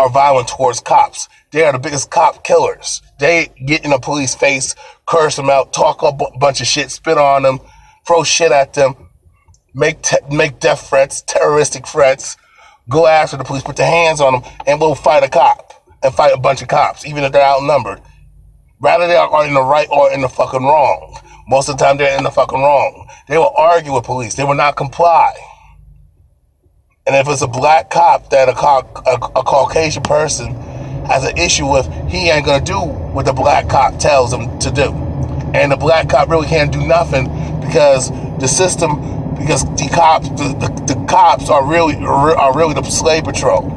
[SPEAKER 1] violent towards cops. They are the biggest cop killers. They get in the police face, curse them out, talk a bunch of shit, spit on them, throw shit at them, make death threats, terroristic threats, go after the police, put their hands on them, and will fight a cop and fight a bunch of cops, even if they're outnumbered. Rather, they are in the right or in the fucking wrong. Most of the time, they're in the fucking wrong. They will argue with police. They will not comply. And if it's a black cop that a Caucasian person has an issue with, he ain't gonna do what the black cop tells him to do. And the black cop really can't do nothing because the cops are really the slave patrol.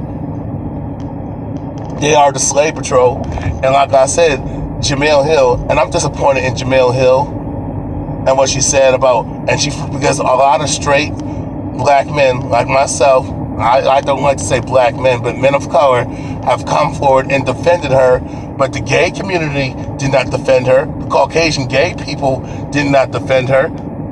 [SPEAKER 1] They are the slave patrol. And like I said, Jamil Hill, and I'm disappointed in Jamil Hill and what she said because a lot of straight black men like myself, I don't like to say black men, but men of color have come forward and defended her, but the gay community did not defend her. The Caucasian gay people did not defend her.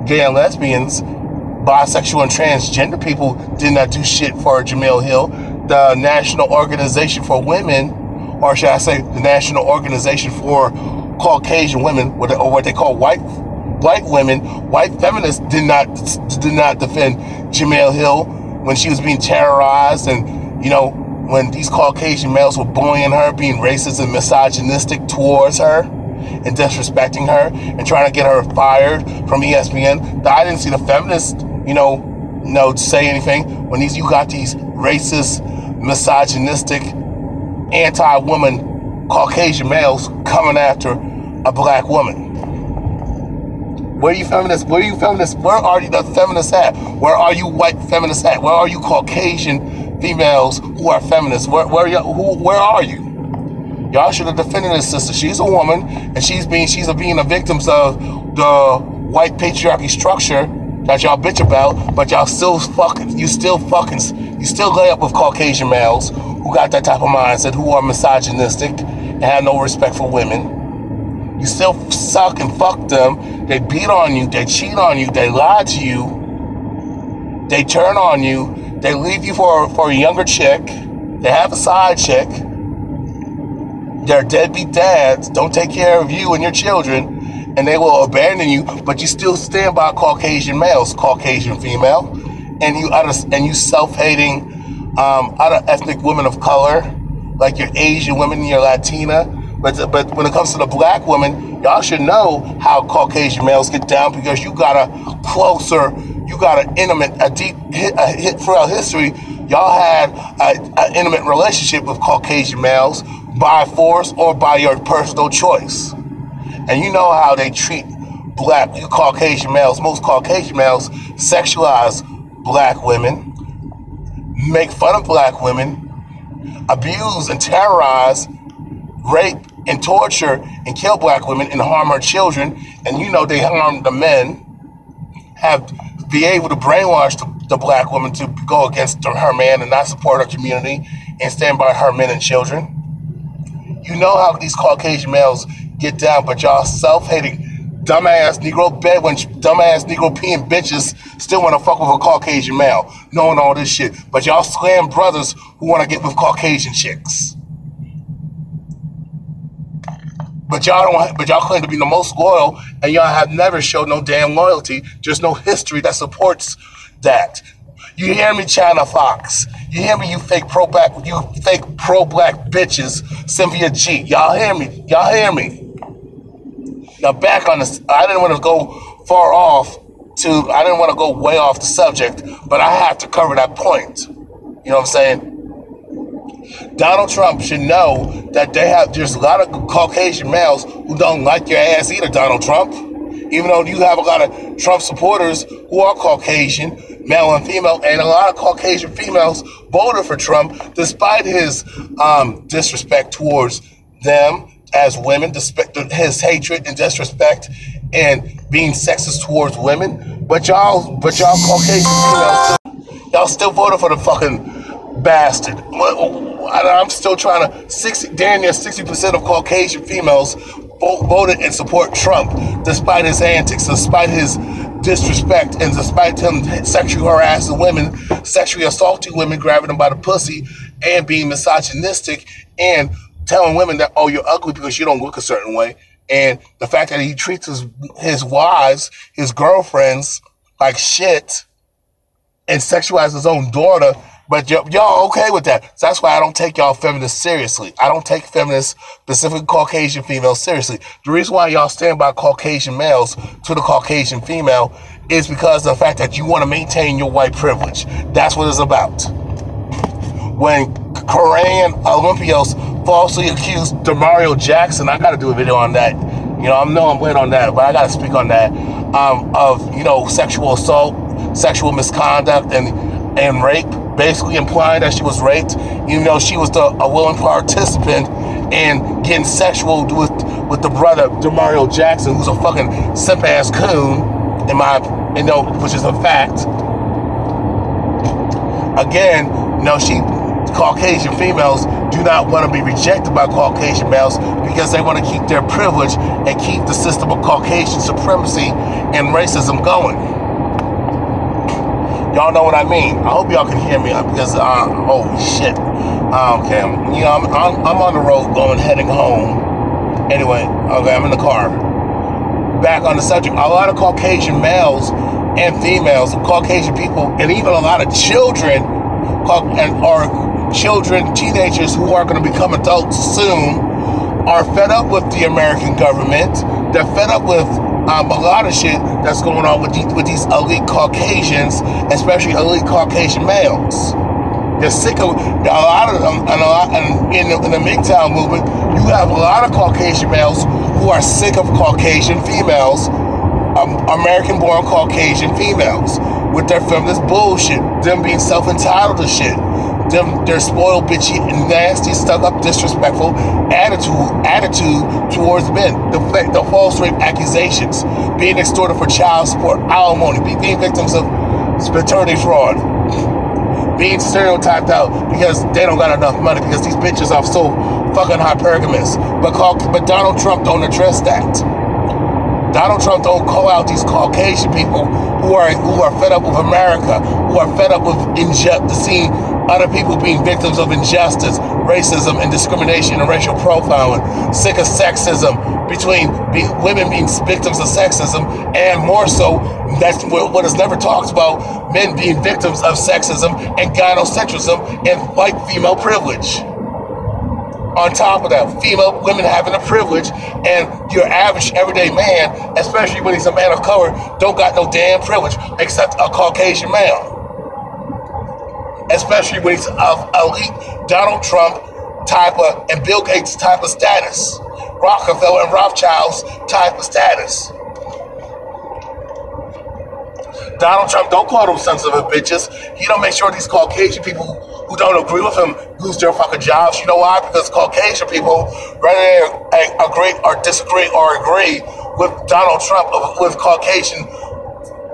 [SPEAKER 1] Gay and lesbians, bisexual and transgender people did not do shit for Jamil Hill. The National Organization for Women, or should I say the National Organization for Caucasian Women, or what they call white women, white feminists, did not defend Jamil Hill when she was being terrorized, and when these Caucasian males were bullying her, being racist and misogynistic towards her and disrespecting her and trying to get her fired from ESPN. I didn't see the feminists, say anything when you got these racist, misogynistic, anti-woman Caucasian males coming after a black woman. Where are you feminists? Where are you feminists? Where are you the feminists at? Where are you white feminists at? Where are you Caucasian females who are feminists? Where are you? Y'all should have defended this sister. She's a woman, and she's being a victim of the white patriarchy structure that y'all bitch about, but y'all still lay up with Caucasian males who got that type of mindset, who are misogynistic and have no respect for women. You still suck and fuck them. They beat on you. They cheat on you. They lie to you. They turn on you. They leave you for a younger chick. They have a side chick. They're deadbeat dads. Don't take care of you and your children, and they will abandon you. But you still stand by Caucasian males, Caucasian female, and you self-hating other ethnic women of color, like your Asian women, your Latina. But when it comes to the black women, y'all should know how Caucasian males get down, because you got an intimate, a deep hit throughout history. Y'all had an intimate relationship with Caucasian males by force or by your personal choice. And you know how they treat black Caucasian males, most Caucasian males sexualize black women, make fun of black women, abuse and terrorize, rape and torture and kill black women and harm our children. And you know they harm the men, be able to brainwash the black woman to go against her man and not support her community and stand by her men and children. You know how these Caucasian males get down, but y'all self-hating, dumbass Negro bedouin, dumbass Negro peeing bitches still want to fuck with a Caucasian male, knowing all this shit. But y'all slam brothers who want to get with Caucasian chicks. But y'all claim to be the most loyal, and y'all have never showed no damn loyalty. There's no history that supports that. You hear me, China Fox? You hear me, you fake pro-black bitches, Cynthia G? Y'all hear me? Y'all hear me? Now back on this, I didn't want to go I didn't want to go way off the subject, but I have to cover that point. You know what I'm saying? Donald Trump should know that there's a lot of Caucasian males who don't like your ass either, Donald Trump. Even though you have a lot of Trump supporters who are Caucasian, male and female, and a lot of Caucasian females voted for Trump despite his disrespect towards them as women, his hatred and disrespect and being sexist towards women. But y'all Caucasian females, y'all still voted for the fucking bastard. I'm still trying to, damn near 60% of Caucasian females voted and support Trump despite his antics, despite his disrespect, and despite him sexually harassing women, sexually assaulting women, grabbing them by the pussy, and being misogynistic, and telling women that, oh, you're ugly because you don't look a certain way. And the fact that he treats his wives, his girlfriends, like shit, and sexualizes his own daughter. But y'all okay with that. So that's why I don't take y'all feminists seriously. I don't take feminists, specifically Caucasian females, seriously. The reason why y'all stand by Caucasian males to the Caucasian female is because of the fact that you want to maintain your white privilege. That's what it's about. When Korean Olympians falsely accused Demario Jackson, I got to do a video on that. You know, I'm waiting on that, but I got to speak on that, of, you know, sexual assault, sexual misconduct, and rape. Basically implying that she was raped, even though she was a willing participant in getting sexual with the brother Demario Jackson, who's a fucking simp ass coon, which is a fact. Again, Caucasian females do not want to be rejected by Caucasian males because they want to keep their privilege and keep the system of Caucasian supremacy and racism going. Y'all know what I mean. I hope y'all can hear me because, holy shit. Okay, I'm on the road heading home. Anyway, okay, I'm in the car. Back on the subject, a lot of Caucasian males and females, Caucasian people, and even a lot of children, teenagers who are going to become adults soon, are fed up with the American government. They're fed up with a lot of shit that's going on with these elite Caucasians, especially elite Caucasian males. They're sick of a lot of them, and in the MGTOW movement, you have a lot of Caucasian males who are sick of Caucasian females, American-born Caucasian females, with their feminist bullshit, them being self-entitled to shit. Their spoiled, bitchy, nasty, stuck-up, disrespectful attitude towards men. The false rape accusations, being extorted for child support, alimony, being victims of paternity fraud, being stereotyped out because they don't got enough money because these bitches are so fucking hypergamous. But Donald Trump don't address that. Donald Trump don't call out these Caucasian people who are fed up with America, who are fed up with seeing other people being victims of injustice, racism, and discrimination and racial profiling, sick of sexism, women being victims of sexism, and more so, that's what is never talked about, men being victims of sexism and gynocentrism and white female privilege. On top of that, women having a privilege, and your average everyday man, especially when he's a man of color, don't got no damn privilege except a Caucasian male. Especially when he's of elite Donald Trump type of and Bill Gates type of status, Rockefeller and Rothschild's type of status. Donald Trump don't call them sons of a bitches. He don't make sure these Caucasian people who don't agree with him lose their fucking jobs. You know why? Because Caucasian people, whether they agree or disagree or agree with Donald Trump, with Caucasian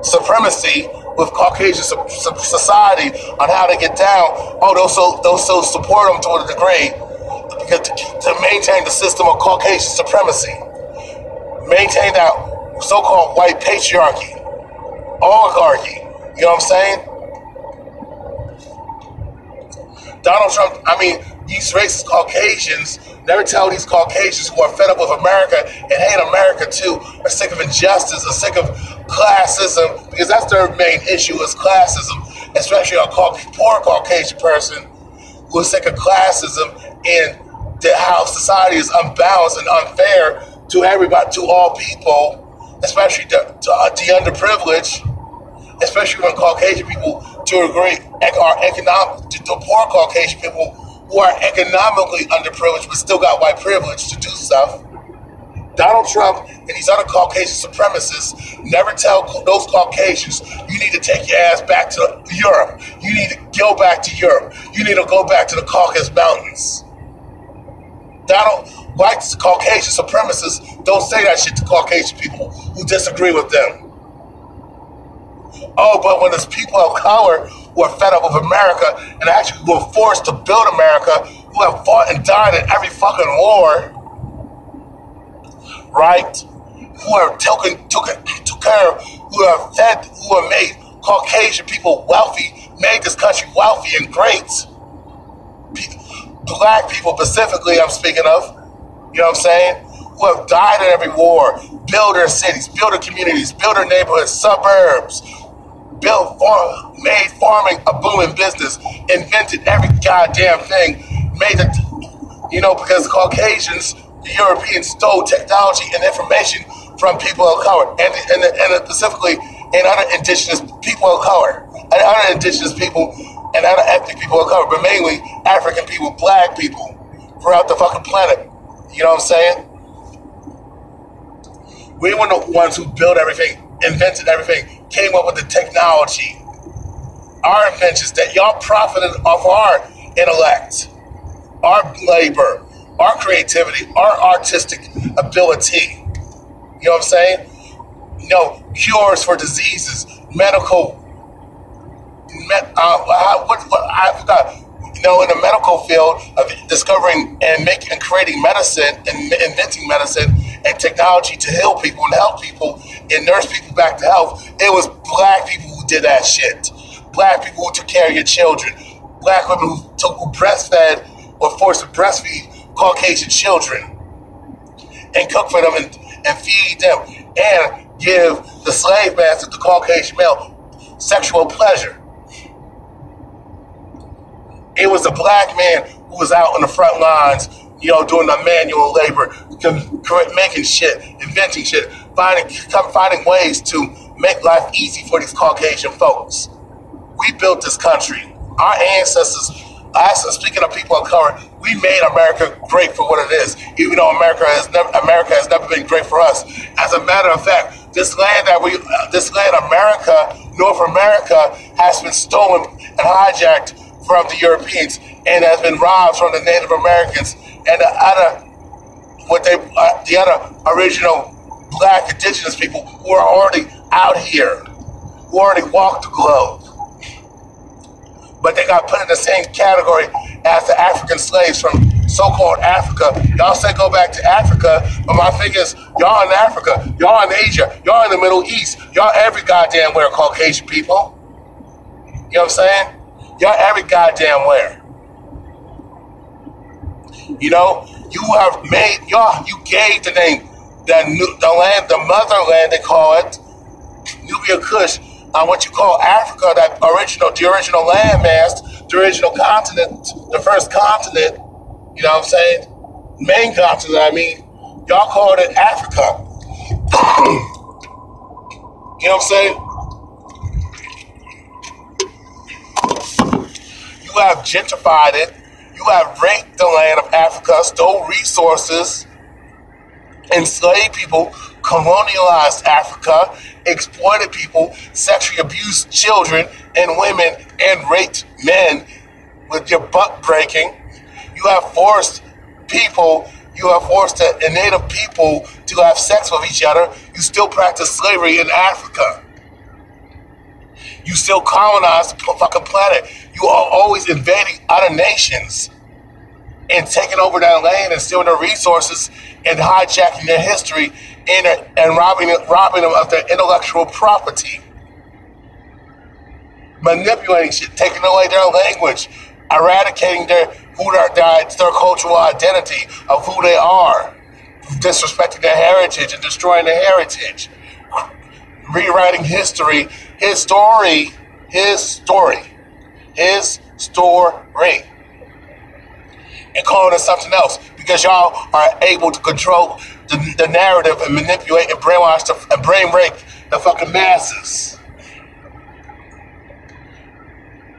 [SPEAKER 1] supremacy, with Caucasian society on how to get down, those so support them to a degree to maintain the system of Caucasian supremacy, maintain that so-called white patriarchy, oligarchy. You know what I'm saying? Donald Trump, these racist Caucasians never tell these Caucasians who are fed up with America and hate America too, are sick of injustice, are sick of classism, because that's their main issue is classism, especially a poor Caucasian person who is sick of classism and how society is unbalanced and unfair to everybody, to all people, especially the underprivileged, especially when Caucasian people, to agree, are the poor Caucasian people who are economically underprivileged but still got white privilege to do stuff. Donald Trump and these other Caucasian supremacists never tell those Caucasians, you need to take your ass back to Europe. You need to go back to Europe. You need to go back to the Caucasus Mountains. White Caucasian supremacists don't say that shit to Caucasian people who disagree with them. But when there's people of color who are fed up with America and actually were forced to build America, who have fought and died in every fucking war, right? Who have took care of, who have fed, who have made Caucasian people wealthy, made this country wealthy and great. Black people specifically, I'm speaking of, you know what I'm saying? Who have died in every war, build their cities, build their communities, build their neighborhoods, suburbs, made farming a booming business, invented every goddamn thing, made it, because the Caucasians, the Europeans stole technology and information from people of color, and specifically in other indigenous people of color, and other indigenous people and other ethnic people of color, but mainly African people, black people throughout the fucking planet. You know what I'm saying? We were the ones who built everything, invented everything, came up with the technology, our inventions that y'all profited off our intellect, our labor, our creativity, our artistic ability. You know what I'm saying? Cures for diseases, medical, I forgot. In the medical field of discovering and creating medicine and inventing medicine and technology to heal people and help people and nurse people back to health, it was black people who did that shit. Black people who took care of your children. Black women who breastfed or forced to breastfeed Caucasian children and cook for them and feed them and give the slave master, the Caucasian male, sexual pleasure. It was a black man who was out on the front lines, doing the manual labor, making shit, inventing shit, finding ways to make life easy for these Caucasian folks. We built this country. Our ancestors, speaking of people of color, we made America great for what it is, even though America has never been great for us. As a matter of fact, this land, America, North America, has been stolen and hijacked from the Europeans and has been robbed from the Native Americans and the other original black indigenous people who are already out here, who already walked the globe. But they got put in the same category as the African slaves from so-called Africa. Y'all say go back to Africa, but my thing is, y'all in Africa, y'all in Asia, y'all in the Middle East, y'all every goddamn where Caucasian people. You know what I'm saying? Y'all every goddamn where. You gave the name, the land, the motherland, they call it, Nubia Kush, on what you call Africa, the original landmass, the original continent, the first continent, you know what I'm saying? Main continent, y'all called it Africa. You know what I'm saying? You have gentrified it. You have raped the land of Africa, stole resources, enslaved people, colonialized Africa, exploited people, sexually abused children and women, and raped men with your butt breaking. You have forced the native people to have sex with each other. You still practice slavery in Africa. You still colonize the fucking planet. You are always invading other nations and taking over their land and stealing their resources and hijacking their history and robbing them of their intellectual property. Manipulating shit, taking away their language, eradicating their cultural identity of who they are, disrespecting their heritage and destroying their heritage, rewriting history, his story, and calling it something else because y'all are able to control the narrative and manipulate and brainwash and brain rape the fucking masses.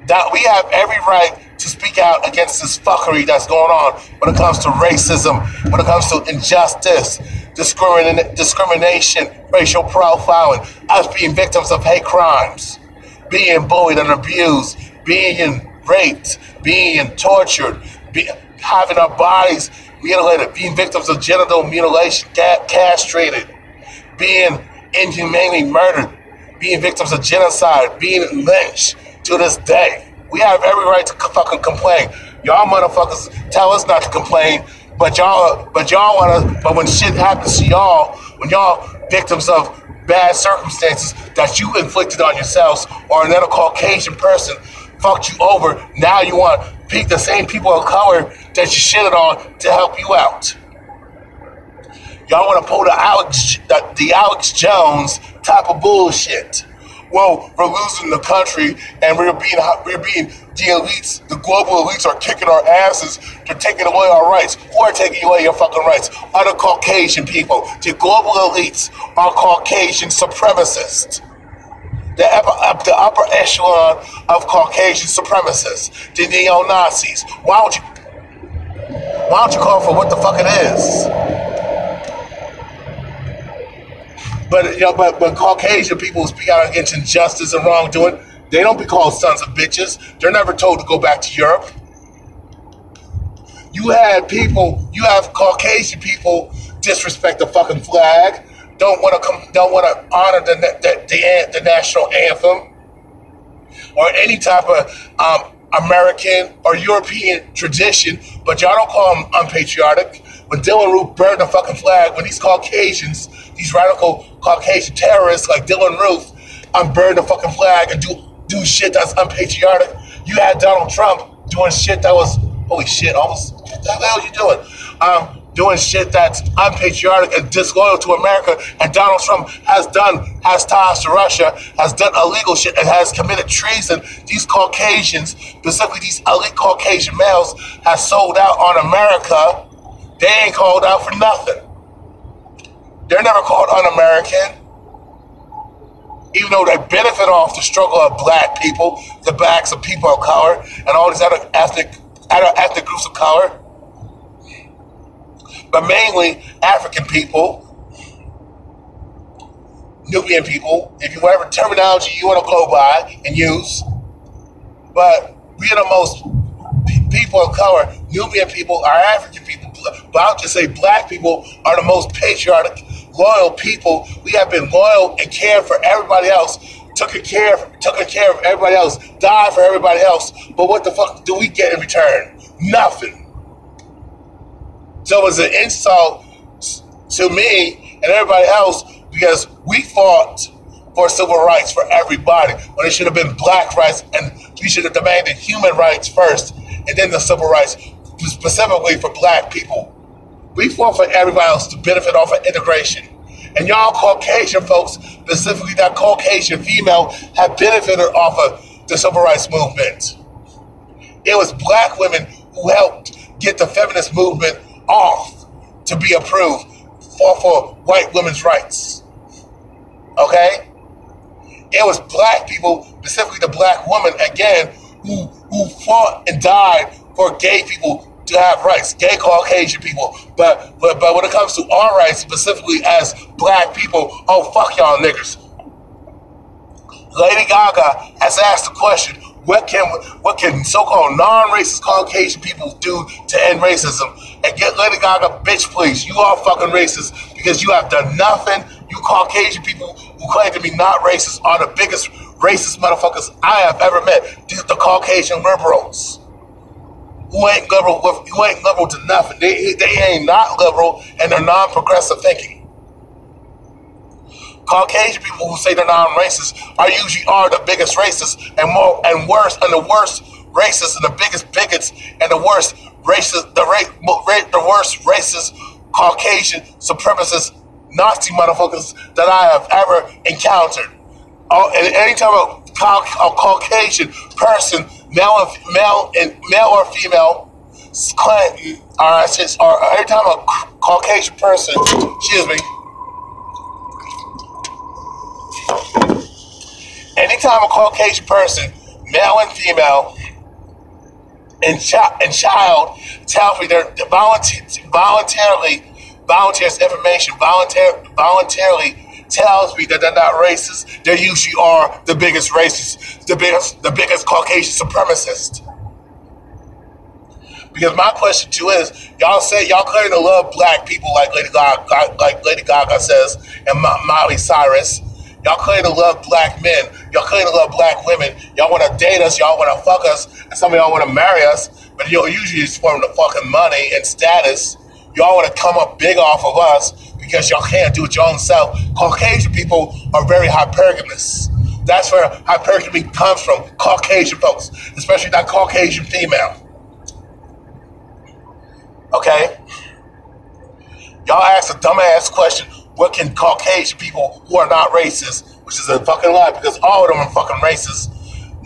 [SPEAKER 1] That we have every right to speak out against this fuckery that's going on when it comes to racism, when it comes to injustice, discrimination, racial profiling, us being victims of hate crimes, being bullied and abused, being raped, being tortured, having our bodies mutilated, being victims of genital mutilation, castrated, being inhumanely murdered, being victims of genocide, being lynched to this day. We have every right to fucking complain. Y'all motherfuckers tell us not to complain, but when shit happens to y'all, when y'all victims of bad circumstances that you inflicted on yourselves or another Caucasian person fucked you over, now you want to pick the same people of color that you shitted on to help you out. Y'all want to pull the Alex Jones type of bullshit. Well, we're losing the country and we're being the elites, the global elites are kicking our asses. They're taking away our rights. Who are taking away your fucking rights? Other Caucasian people. The global elites are Caucasian supremacists. The upper echelon of Caucasian supremacists, the neo-Nazis. Why don't you call for what the fuck it is? But Caucasian people speak out against injustice and wrongdoing. They don't be called sons of bitches. They're never told to go back to Europe. You have Caucasian people disrespect the fucking flag. Don't want to honor the national anthem or any type of American or European tradition, but y'all don't call them unpatriotic. When Dylan Roof burned the fucking flag, when these Caucasians, these radical Caucasian terrorists like Dylan Roof, burned the fucking flag and do shit that's unpatriotic. You had Donald Trump doing shit that was, holy shit, almost, what the hell are you doing? Doing shit that's unpatriotic and disloyal to America, and Donald Trump has ties to Russia, has done illegal shit, and has committed treason. These Caucasians, specifically these elite Caucasian males, have sold out on America. They ain't called out for nothing. They're never called un-American, even though they benefit off the struggle of black people, the blacks of people of color, and all these other ethnic groups of color. But mainly African people, Nubian people, if you whatever terminology you want to go by and use. But we are the most people of color. Nubian people are African people, but I'll just say black people are the most patriotic, loyal people. We have been loyal and cared for everybody else, took care of everybody else, died for everybody else. But what the fuck do we get in return? Nothing. So it's an insult to me and everybody else because we fought for civil rights for everybody when it should have been black rights, and we should have demanded human rights first and then the civil rights specifically for black people. We fought for everybody else to benefit off of integration. And y'all Caucasian folks, specifically that Caucasian female, have benefited off of the civil rights movement. It was black women who helped get the feminist movement off to be approved for white women's rights. Okay? It was black people, specifically the black woman, again, who fought and died for gay people to have rights, gay Caucasian people. But when it comes to our rights, specifically as black people, oh, fuck y'all niggers. Lady Gaga has asked the question, what can so-called non-racist Caucasian people do to end racism? And get Lady Gaga, bitch, please. You are fucking racist because you have done nothing. You Caucasian people who claim to be not racist are the biggest racist motherfuckers I have ever met. These are the Caucasian liberals who ain't liberal to nothing. They ain't not liberal and they're non-progressive thinking. Caucasian people who say they're non-racist are the biggest racists and the worst racists and the biggest bigots and the worst racist, the worst racist Caucasian supremacist Nazi motherfuckers that I have ever encountered. And anytime a Caucasian person, male or female, or every time a Caucasian person, excuse me. Anytime a Caucasian person, male and female, and child tells me they're volunteers information, voluntarily tells me that they're not racist, they usually are the biggest racist, the biggest Caucasian supremacist. Because my question too is, y'all claim to love black people like Lady Gaga says, and Miley Cyrus. Y'all claim to love black men. Y'all claim to love black women. Y'all want to date us. Y'all want to fuck us. And some of y'all want to marry us. But you'll usually just for the fucking money and status. Y'all want to come up big off of us because y'all can't do it your own self. Caucasian people are very hypergamous. That's where hypergamy comes from. Caucasian folks, especially that Caucasian female. Okay? Y'all ask a dumbass question. What can Caucasian people who are not racist, which is a fucking lie because all of them are fucking racist,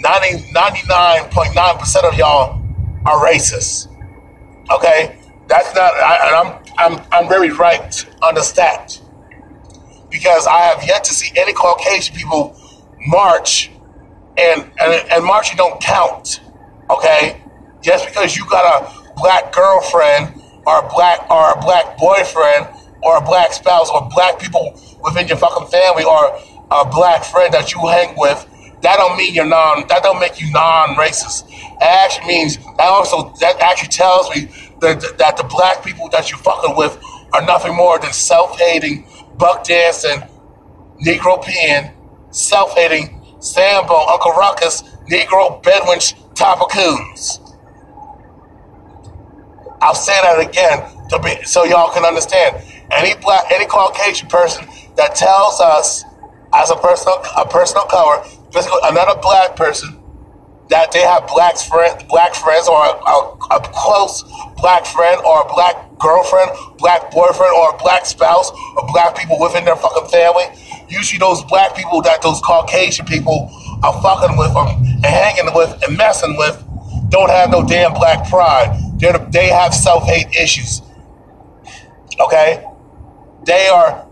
[SPEAKER 1] 99.9% of y'all are racist. Okay? That's not, I'm very right on the stat. Because I have yet to see any Caucasian people march, and marching don't count. Okay? Just because you got a black girlfriend or a black boyfriend or a black spouse or black people within your fucking family or a black friend that you hang with, that don't make you non-racist. That actually tells me that the black people that you fucking with are nothing more than self-hating, buck-dancing, Negro-peeing, self-hating, Sambo, Uncle Ruckus, Negro bedwench type of coons. I'll say that again so y'all can understand. Any Caucasian person that tells us as a person of color, basically another black person, that they have black friends or a close black friend or a black girlfriend, black boyfriend or a black spouse or black people within their fucking family, usually those black people that those Caucasian people are fucking with and hanging with and messing with don't have no damn black pride. They have self-hate issues. Okay? They are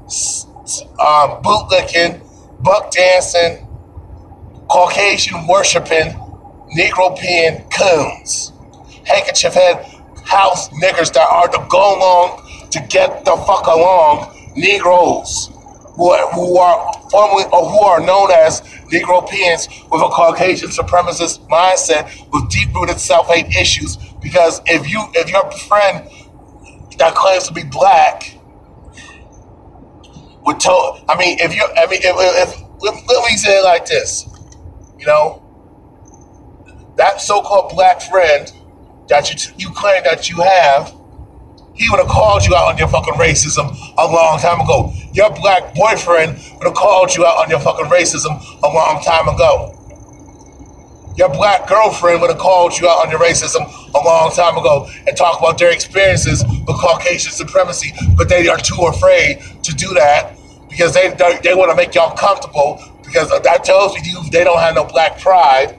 [SPEAKER 1] bootlicking, buck dancing, Caucasian worshiping, Negro peeing coons, handkerchief head house niggers that are to go along to get the fuck along Negroes who are known as Negro peons with a Caucasian supremacist mindset with deep-rooted self-hate issues. Because if your friend that claims to be black let me say it like this, that so-called black friend that you claim that you have, he would have called you out on your fucking racism a long time ago. Your black boyfriend would have called you out on your fucking racism a long time ago. Your black girlfriend would have called you out on your racism a long time ago and talk about their experiences with Caucasian supremacy, but they are too afraid to do that because they want to make y'all comfortable, because that tells you they don't have no black pride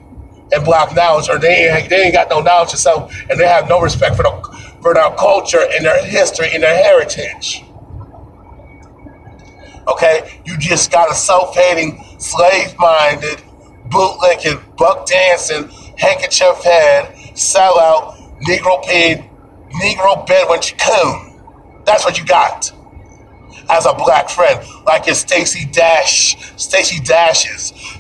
[SPEAKER 1] and black knowledge, or they ain't got no knowledge of self, and they have no respect for their culture and their history and their heritage. Okay? You just got a self-hating, slave-minded, bootlicking, buck-dancing, handkerchief head, sellout, Negro pig, Negro bedwench coon. That's what you got. as a black friend, like your Stacey Dashes,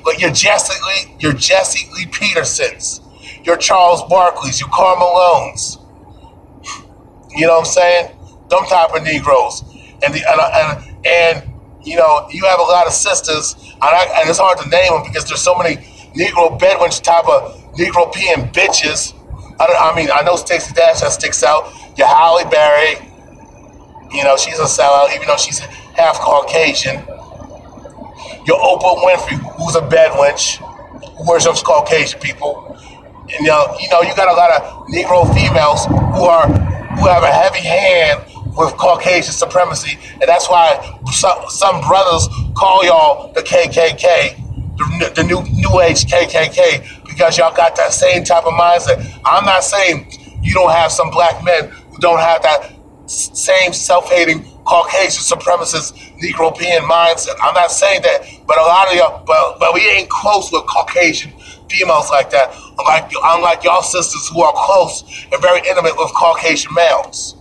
[SPEAKER 1] like your Jesse Lee Petersons, your Charles Barkleys, your Carmelones. You know what I'm saying? Them type of Negroes, and you know, you have a lot of sisters, and it's hard to name them because there's so many Negro Bedouins type of Negro peeing bitches. I know Stacey Dash that sticks out. Your Halle Berry, you know, she's a sellout, even though she's half Caucasian. Your Oprah Winfrey, who's a Bedouin, who worships Caucasian people. And you know, you got a lot of Negro females who have a heavy hand with Caucasian supremacy, and that's why some brothers call y'all the KKK, the new age KKK, because y'all got that same type of mindset. I'm not saying you don't have some black men who don't have that same self-hating Caucasian supremacist Negro-pean mindset. I'm not saying that, but a lot of y'all, but we ain't close with Caucasian females like that. Unlike y'all sisters who are close and very intimate with Caucasian males.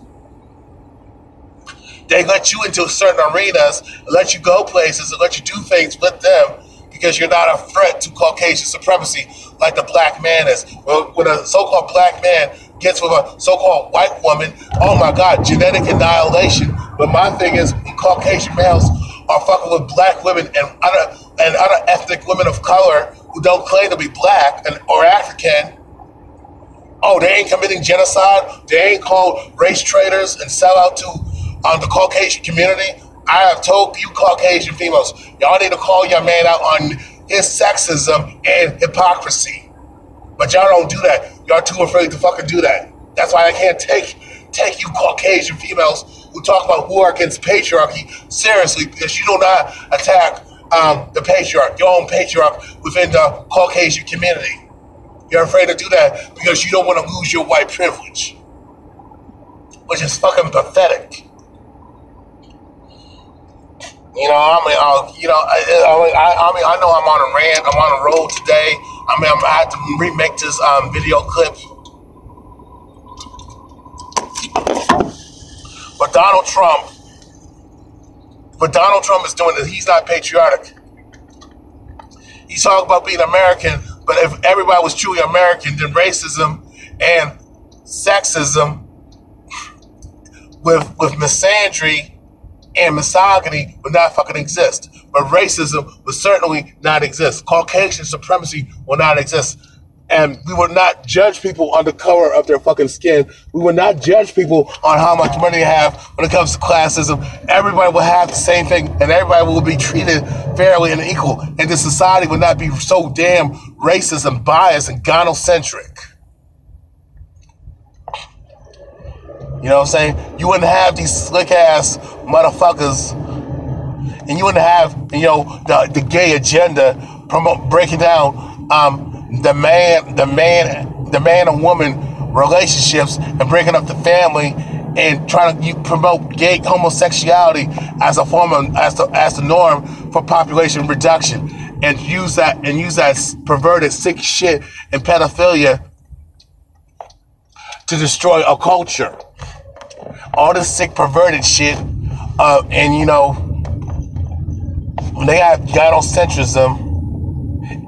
[SPEAKER 1] They let you into certain arenas, let you go places, and let you do things with them because you're not a threat to Caucasian supremacy like the black man is. When a so-called black man gets with a so-called white woman, oh my God, genetic annihilation. But my thing is, Caucasian males are fucking with black women and other ethnic women of color who don't claim to be black or African. Oh, they ain't committing genocide. They ain't called race traitors and sell out to the Caucasian community. I have told you Caucasian females, y'all need to call your man out on his sexism and hypocrisy. But y'all don't do that. Y'all too afraid to fucking do that. That's why I can't take you Caucasian females who talk about war against patriarchy seriously, because you do not attack the patriarch, your own patriarch within the Caucasian community. You're afraid to do that because you don't want to lose your white privilege, which is fucking pathetic. You know, I know I'm on a rant. I'm on a road today. I had to remake this video clip. But Donald Trump is doing is he's not patriotic. He's talking about being American, but if everybody was truly American, then racism and sexism with misandry and misogyny would not fucking exist. But racism would certainly not exist. Caucasian supremacy will not exist. And we would not judge people on the color of their fucking skin. We would not judge people on how much money they have when it comes to classism. Everybody will have the same thing, and everybody will be treated fairly and equal. And the society would not be so damn racist and biased and gynocentric. You know what I'm saying? You wouldn't have these slick-ass motherfuckers, and you wouldn't have, you know, the gay agenda breaking down the man and woman relationships and breaking up the family and trying to promote gay homosexuality as a form of as the norm for population reduction, and use that perverted sick shit and pedophilia to destroy a culture. All this sick perverted shit, and you know, when they have gynocentrism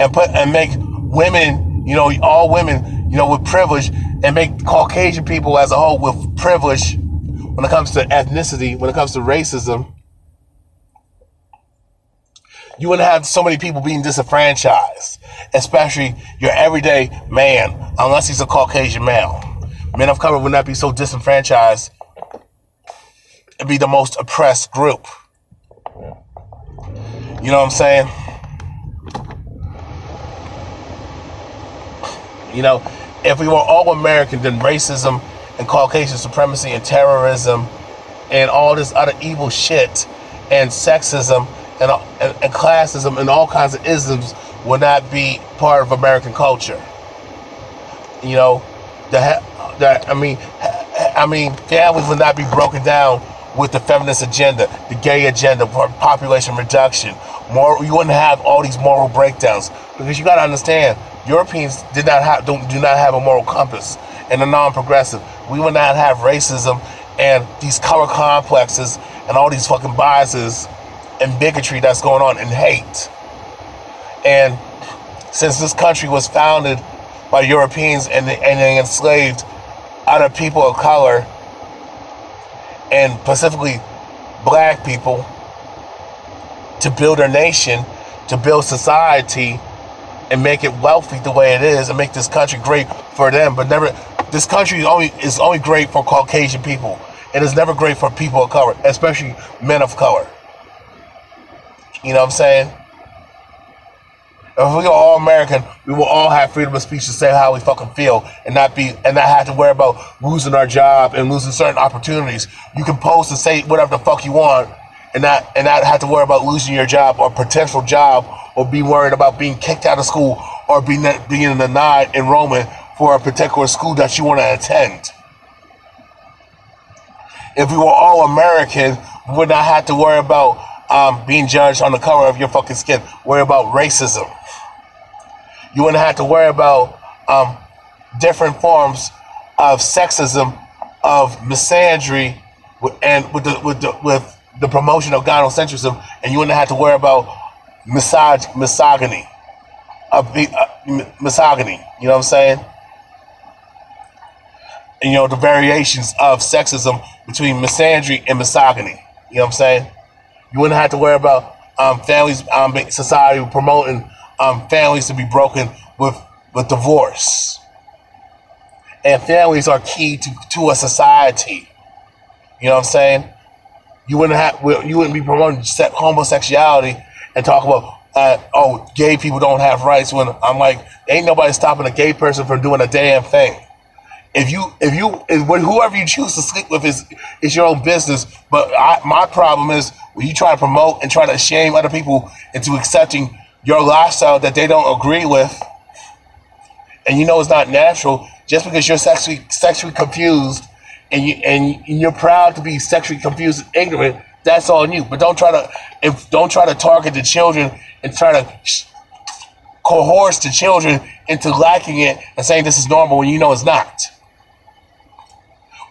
[SPEAKER 1] and make women, you know, all women, you know, with privilege, and make Caucasian people as a whole with privilege when it comes to ethnicity, when it comes to racism, you wouldn't have so many people being disenfranchised, especially your everyday man, unless he's a Caucasian male. Men of color would not be so disenfranchised and be the most oppressed group. You know what I'm saying? You know, if we were all American, then racism and Caucasian supremacy and terrorism and all this other evil shit and sexism and classism and all kinds of isms would not be part of American culture. You know, families would not be broken down with the feminist agenda, the gay agenda for population reduction. You wouldn't have all these moral breakdowns, because you got to understand, Europeans do not have a moral compass, and a non-progressive. We would not have racism and these color complexes and all these fucking biases and bigotry that's going on and hate. And since this country was founded by Europeans and they enslaved other people of color, and specifically black people, to build their nation, to build society, and make it wealthy the way it is, and make this country great for them. But never, this country is only great for Caucasian people. It is never great for people of color, especially men of color. You know what I'm saying? If we are all American, we will all have freedom of speech to say how we fucking feel, and not have to worry about losing our job and losing certain opportunities. You can post and say whatever the fuck you want, and not have to worry about losing your job or potential job, or be worried about being kicked out of school or being denied enrollment for a particular school that you want to attend. If we were all American, we would not have to worry about being judged on the color of your fucking skin. Worry about racism. You wouldn't have to worry about different forms of sexism, of misandry, and with the promotion of gynocentrism, and you wouldn't have to worry about misogyny. Misogyny. You know what I'm saying? And, you know, the variations of sexism between misandry and misogyny. You know what I'm saying? You wouldn't have to worry about families, society promoting families to be broken with divorce. And families are key to a society. You know what I'm saying? You wouldn't be promoting homosexuality and talk about gay people don't have rights, when I'm like, ain't nobody stopping a gay person from doing a damn thing. Whoever you choose to sleep with is your own business. But my problem is when you try to promote and try to shame other people into accepting your lifestyle that they don't agree with, and you know it's not natural, just because you're sexually confused and you're proud to be sexually confused and ignorant, that's on you. But don't try to target the children and try to coerce the children into liking it and saying this is normal when you know it's not.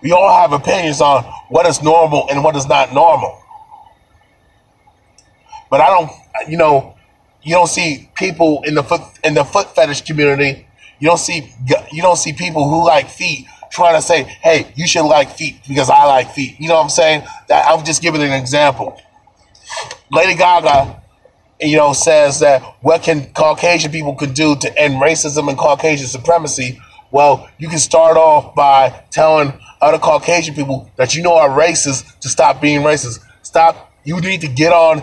[SPEAKER 1] We all have opinions on what is normal and what is not normal. But you don't see people in the foot fetish community. You don't see people who like feet trying to say, hey, you should like feet because I like feet. You know what I'm saying? That I'm just giving an example. Lady Gaga, says that what can Caucasian people can do to end racism and Caucasian supremacy. Well, you can start off by telling other Caucasian people that are racist to stop being racist. You need to get on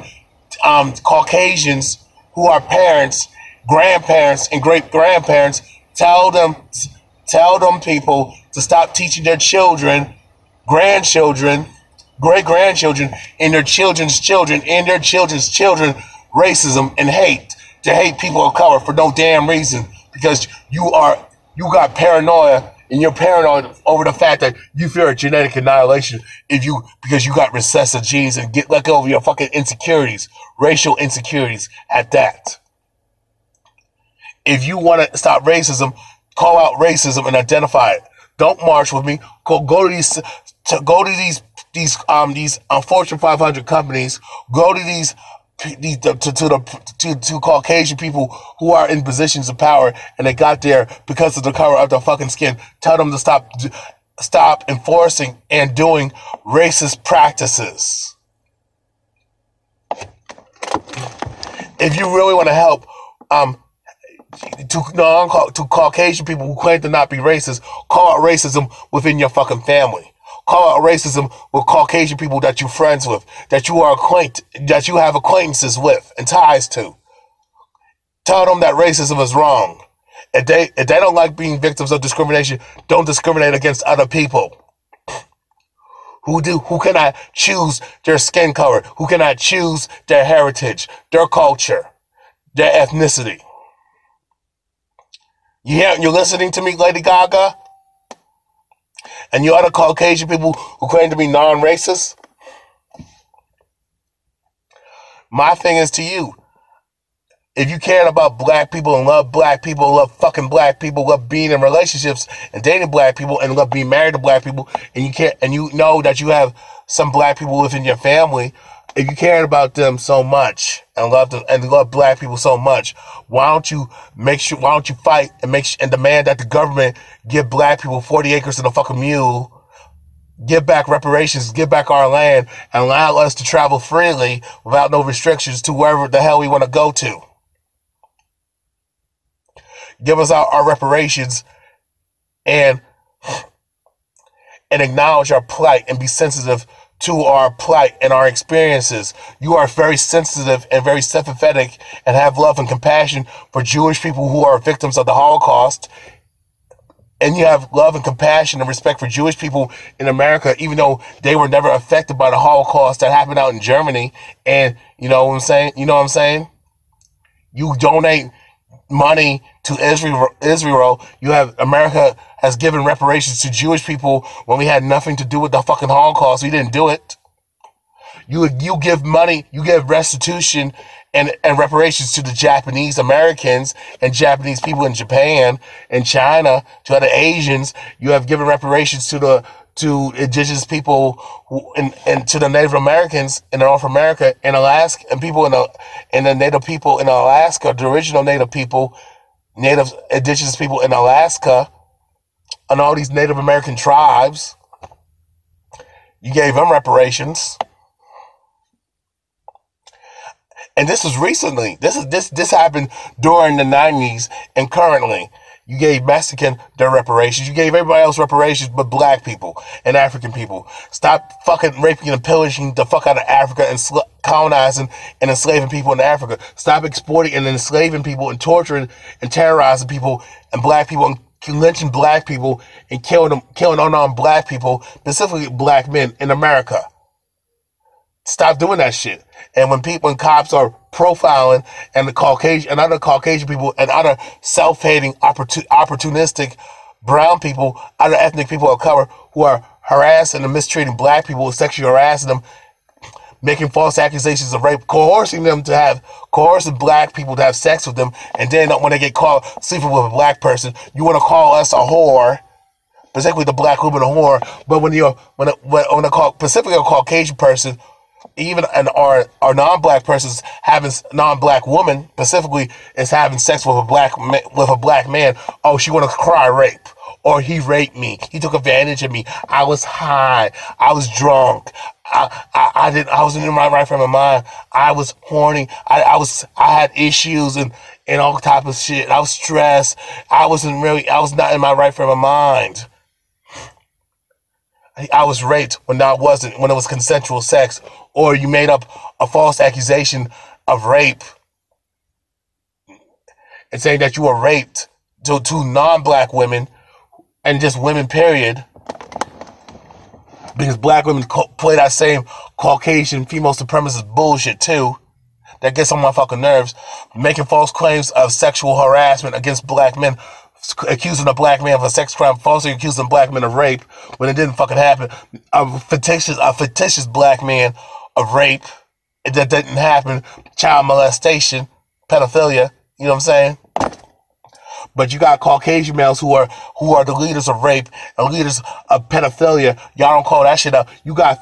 [SPEAKER 1] Caucasians who are parents, grandparents, and great-grandparents. Tell them people to stop teaching their children, grandchildren, great-grandchildren, and their children's children, and their children's children racism and to hate people of color for no damn reason, because you got paranoia, and you're paranoid over the fact that you fear a genetic annihilation because you got recessive genes, and let go of your fucking insecurities, racial insecurities at that. If you want to stop racism, call out racism and identify it. Don't march with me. Go to these Fortune 500 companies. Go to to Caucasian people who are in positions of power, and they got there because of the color of their fucking skin. Tell them to stop enforcing and doing racist practices. If you really want to help to Caucasian people who claim to not be racist, call out racism within your fucking family. Call out racism with Caucasian people that you're friends with, that you have acquaintances with and ties to. Tell them that racism is wrong. If they don't like being victims of discrimination, don't discriminate against other people who cannot choose their skin color, who cannot choose their heritage, their culture, their ethnicity. You're listening to me, Lady Gaga? And you other Caucasian people who claim to be non-racist? My thing is to you, If you cared about black people and love fucking black people, love being in relationships and dating black people and love being married to black people, and you care, and you know that you have some black people within your family, if you cared about them so much and love them and love black people so much, why don't you fight and and demand that the government give black people 40 acres and a fucking mule, give back reparations, give back our land, and allow us to travel freely without no restrictions to wherever the hell we want to go to. Give us our reparations and acknowledge our plight and be sensitive to our plight and our experiences. You are very sensitive and very sympathetic and have love and compassion for Jewish people who are victims of the Holocaust. And you have love and compassion and respect for Jewish people in America, even though they were never affected by the Holocaust that happened out in Germany. And you know what I'm saying? You donate money to Israel. You have America has given reparations to Jewish people when we had nothing to do with the fucking Holocaust. We didn't do it. You give money, you give restitution and reparations to the Japanese Americans and Japanese people in Japan and China, to other Asians. You have given reparations to indigenous people and to the Native Americans in North America and Alaska, and people in the Native people in Alaska, the original Native indigenous people in Alaska, and all these Native American tribes. You gave them reparations. And this was recently. This happened during the 90s and currently. You gave Mexican their reparations. You gave everybody else reparations but black people and African people. Stop fucking raping and pillaging the fuck out of Africa and colonizing and enslaving people in Africa. Stop exporting and enslaving people and torturing and terrorizing people and black people and lynching black people and killing unarmed black people, specifically black men in America. Stop doing that shit. And when cops are profiling and other Caucasian people and other self-hating, opportunistic brown people, other ethnic people of color who are harassing and mistreating black people, sexually harassing them, making false accusations of rape, coercing black people to have sex with them, and then when they get caught sleeping with a black person, you want to call us a whore, particularly the black woman a whore. But when specifically a Caucasian person, even our non-black persons having non-black woman specifically is having sex with a black man, oh, she want to cry rape, or he raped me, he took advantage of me, I was high, I was drunk, I wasn't in my right frame of mind, I was horny, I had issues and all type of shit, I was stressed, I was not in my right frame of mind. I was raped when it was consensual sex, or you made up a false accusation of rape and saying that you were raped to non-black women and just women, period. Because black women play that same Caucasian female supremacist bullshit too. That gets on my fucking nerves. Making false claims of sexual harassment against black men, accusing a black man of a sex crime, falsely accusing black men of rape when it didn't fucking happen. A fictitious black man of rape that didn't happen. Child molestation, pedophilia. You know what I'm saying? But you got Caucasian males who are the leaders of rape and leaders of pedophilia. Y'all don't call that shit out. You got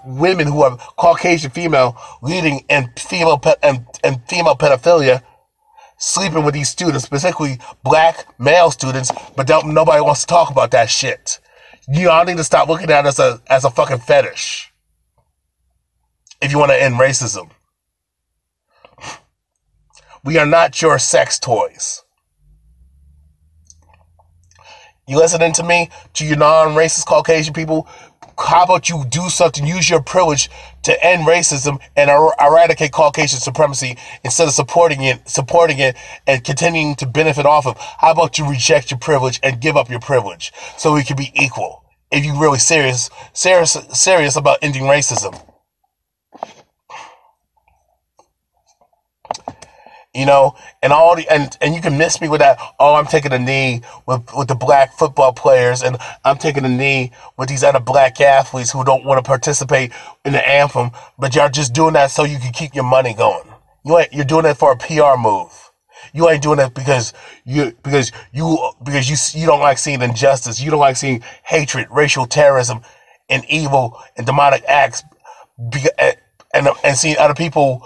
[SPEAKER 1] women who are Caucasian female leading in female pedophilia, sleeping with these students, specifically black male students, but nobody wants to talk about that shit. Y'all need to stop looking at us as a fucking fetish if you want to end racism. We are not your sex toys. You listening to me? To your non-racist Caucasian people? How about you do something, use your privilege to end racism and eradicate Caucasian supremacy instead of supporting it and continuing to benefit off of? How about you reject your privilege and give up your privilege so we can be equal? If you're really serious about ending racism. You know, and and you can miss me with that, oh, I'm taking a knee with the black football players, and I'm taking a knee with these other black athletes who don't want to participate in the anthem, but y'all just doing that so you can keep your money going. You You're doing it for a PR move. You ain't doing it because you don't like seeing injustice. You don't like seeing hatred, racial terrorism, and evil and demonic acts, and seeing other people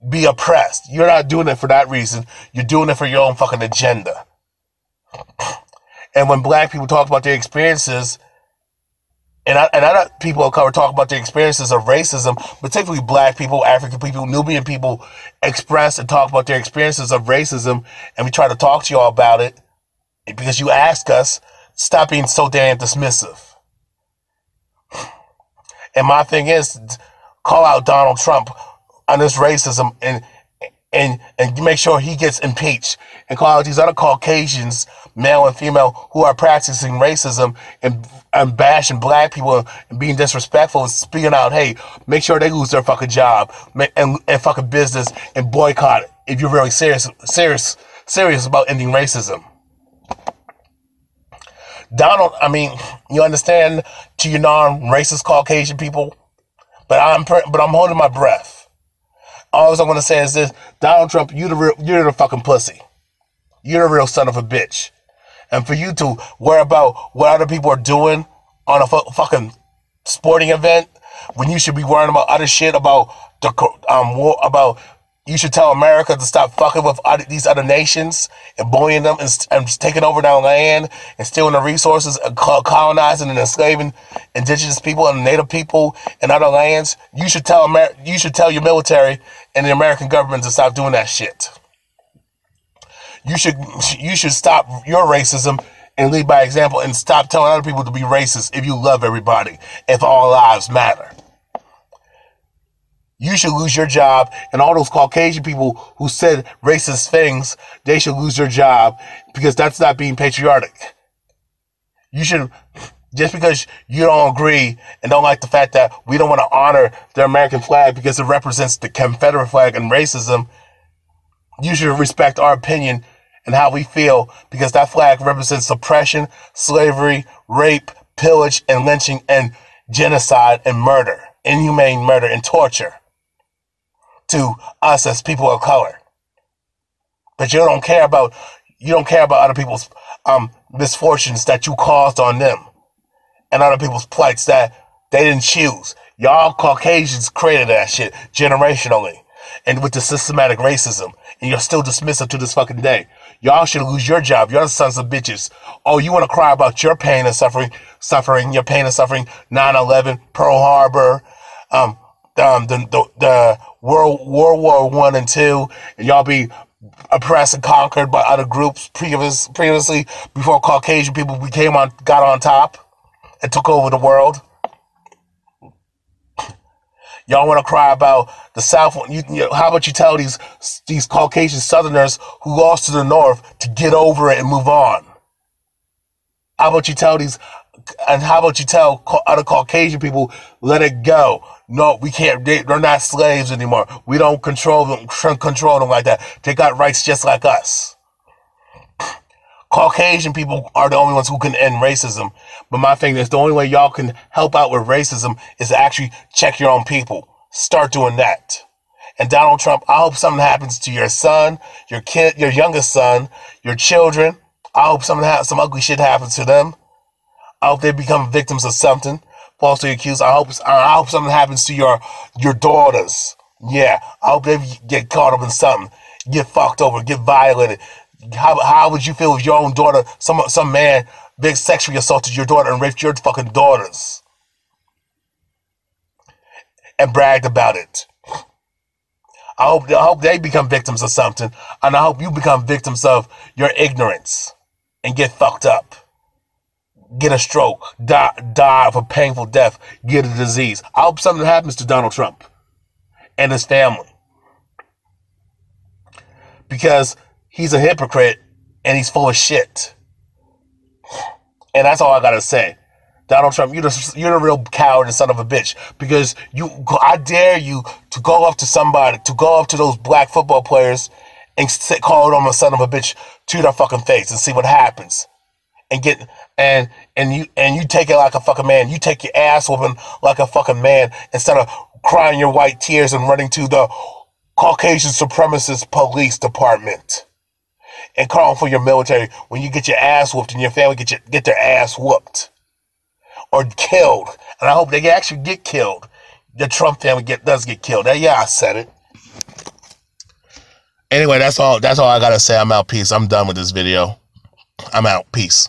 [SPEAKER 1] be oppressed. You're not doing it for that reason. You're doing it for your own fucking agenda. And when black people talk about their experiences, and other people of color talk about their experiences of racism, particularly black people, African people, Nubian people, express and talk about their experiences of racism, and we try to talk to y'all about it because you ask us, stop being so damn dismissive. And my thing is, call out Donald Trump on this racism and make sure he gets impeached, and call out these other Caucasians, male and female, who are practicing racism and bashing black people and being disrespectful and speaking out, hey, make sure they lose their fucking job and fucking business and boycott it if you're really serious about ending racism. Donald, I mean, you understand, to your non-racist Caucasian people, but I'm holding my breath. All I'm gonna say is this: Donald Trump, you're the fucking pussy. You're the real son of a bitch. And for you to worry about what other people are doing on a fucking sporting event, when you should be worrying about other shit, about the war, about, you should tell America to stop fucking with these other nations and bullying them and taking over their land and stealing the resources and colonizing and enslaving indigenous people and native people in other lands. You should tell your military and the American government to stop doing that shit. You should stop your racism and lead by example and stop telling other people to be racist if you love everybody, if all lives matter. You should lose your job, and all those Caucasian people who said racist things, they should lose their job, because that's not being patriotic. You should, just because you don't agree and don't like the fact that we don't want to honor the American flag because it represents the Confederate flag and racism, you should respect our opinion and how we feel, because that flag represents oppression, slavery, rape, pillage, and lynching, and genocide, and murder, inhumane murder, and torture to us as people of color. But you don't care about other people's misfortunes that you caused on them, and other people's plights that they didn't choose. Y'all Caucasians created that shit generationally and with the systematic racism, and you're still dismissive to this fucking day. Y'all should lose your job. You're the sons of bitches. Oh, you want to cry about your pain and suffering, your pain and suffering, 9/11, Pearl Harbor, the World War I and II, and y'all be oppressed and conquered by other groups previously, before Caucasian people got on top and took over the world. Y'all want to cry about the South? How about you tell these Caucasian Southerners who lost to the North to get over it and move on? How about you tell other Caucasian people, let it go? No, we can't. They're not slaves anymore. We don't control them like that. They got rights just like us. Caucasian people are the only ones who can end racism. But my thing is, the only way y'all can help out with racism is to actually check your own people. Start doing that. And Donald Trump, I hope something happens to your son, your kid, your youngest son, your children. I hope some ugly shit happens to them. I hope they become victims of something, falsely accused. I hope something happens to your daughters. Yeah, I hope they get caught up in something, get fucked over, get violated. How would you feel if your own daughter, some man, big sexually assaulted your daughter and raped your fucking daughters and bragged about it? I hope they become victims of something, and I hope you become victims of your ignorance and get fucked up, get a stroke, die of a painful death, get a disease. I hope something happens to Donald Trump and his family, because he's a hypocrite and he's full of shit. And that's all I gotta say. Donald Trump, you're the real coward and son of a bitch, because I dare you to go up to those black football players and call them a son of a bitch to their fucking face and see what happens. And you take it like a fucking man. You take your ass whooping like a fucking man, instead of crying your white tears and running to the Caucasian supremacist police department and calling for your military when you get your ass whooped and your family get their ass whooped or killed. And I hope they actually get killed. The Trump family does get killed. Yeah, I said it. Anyway, that's all I gotta say. I'm out. Peace. I'm done with this video. I'm out. Peace.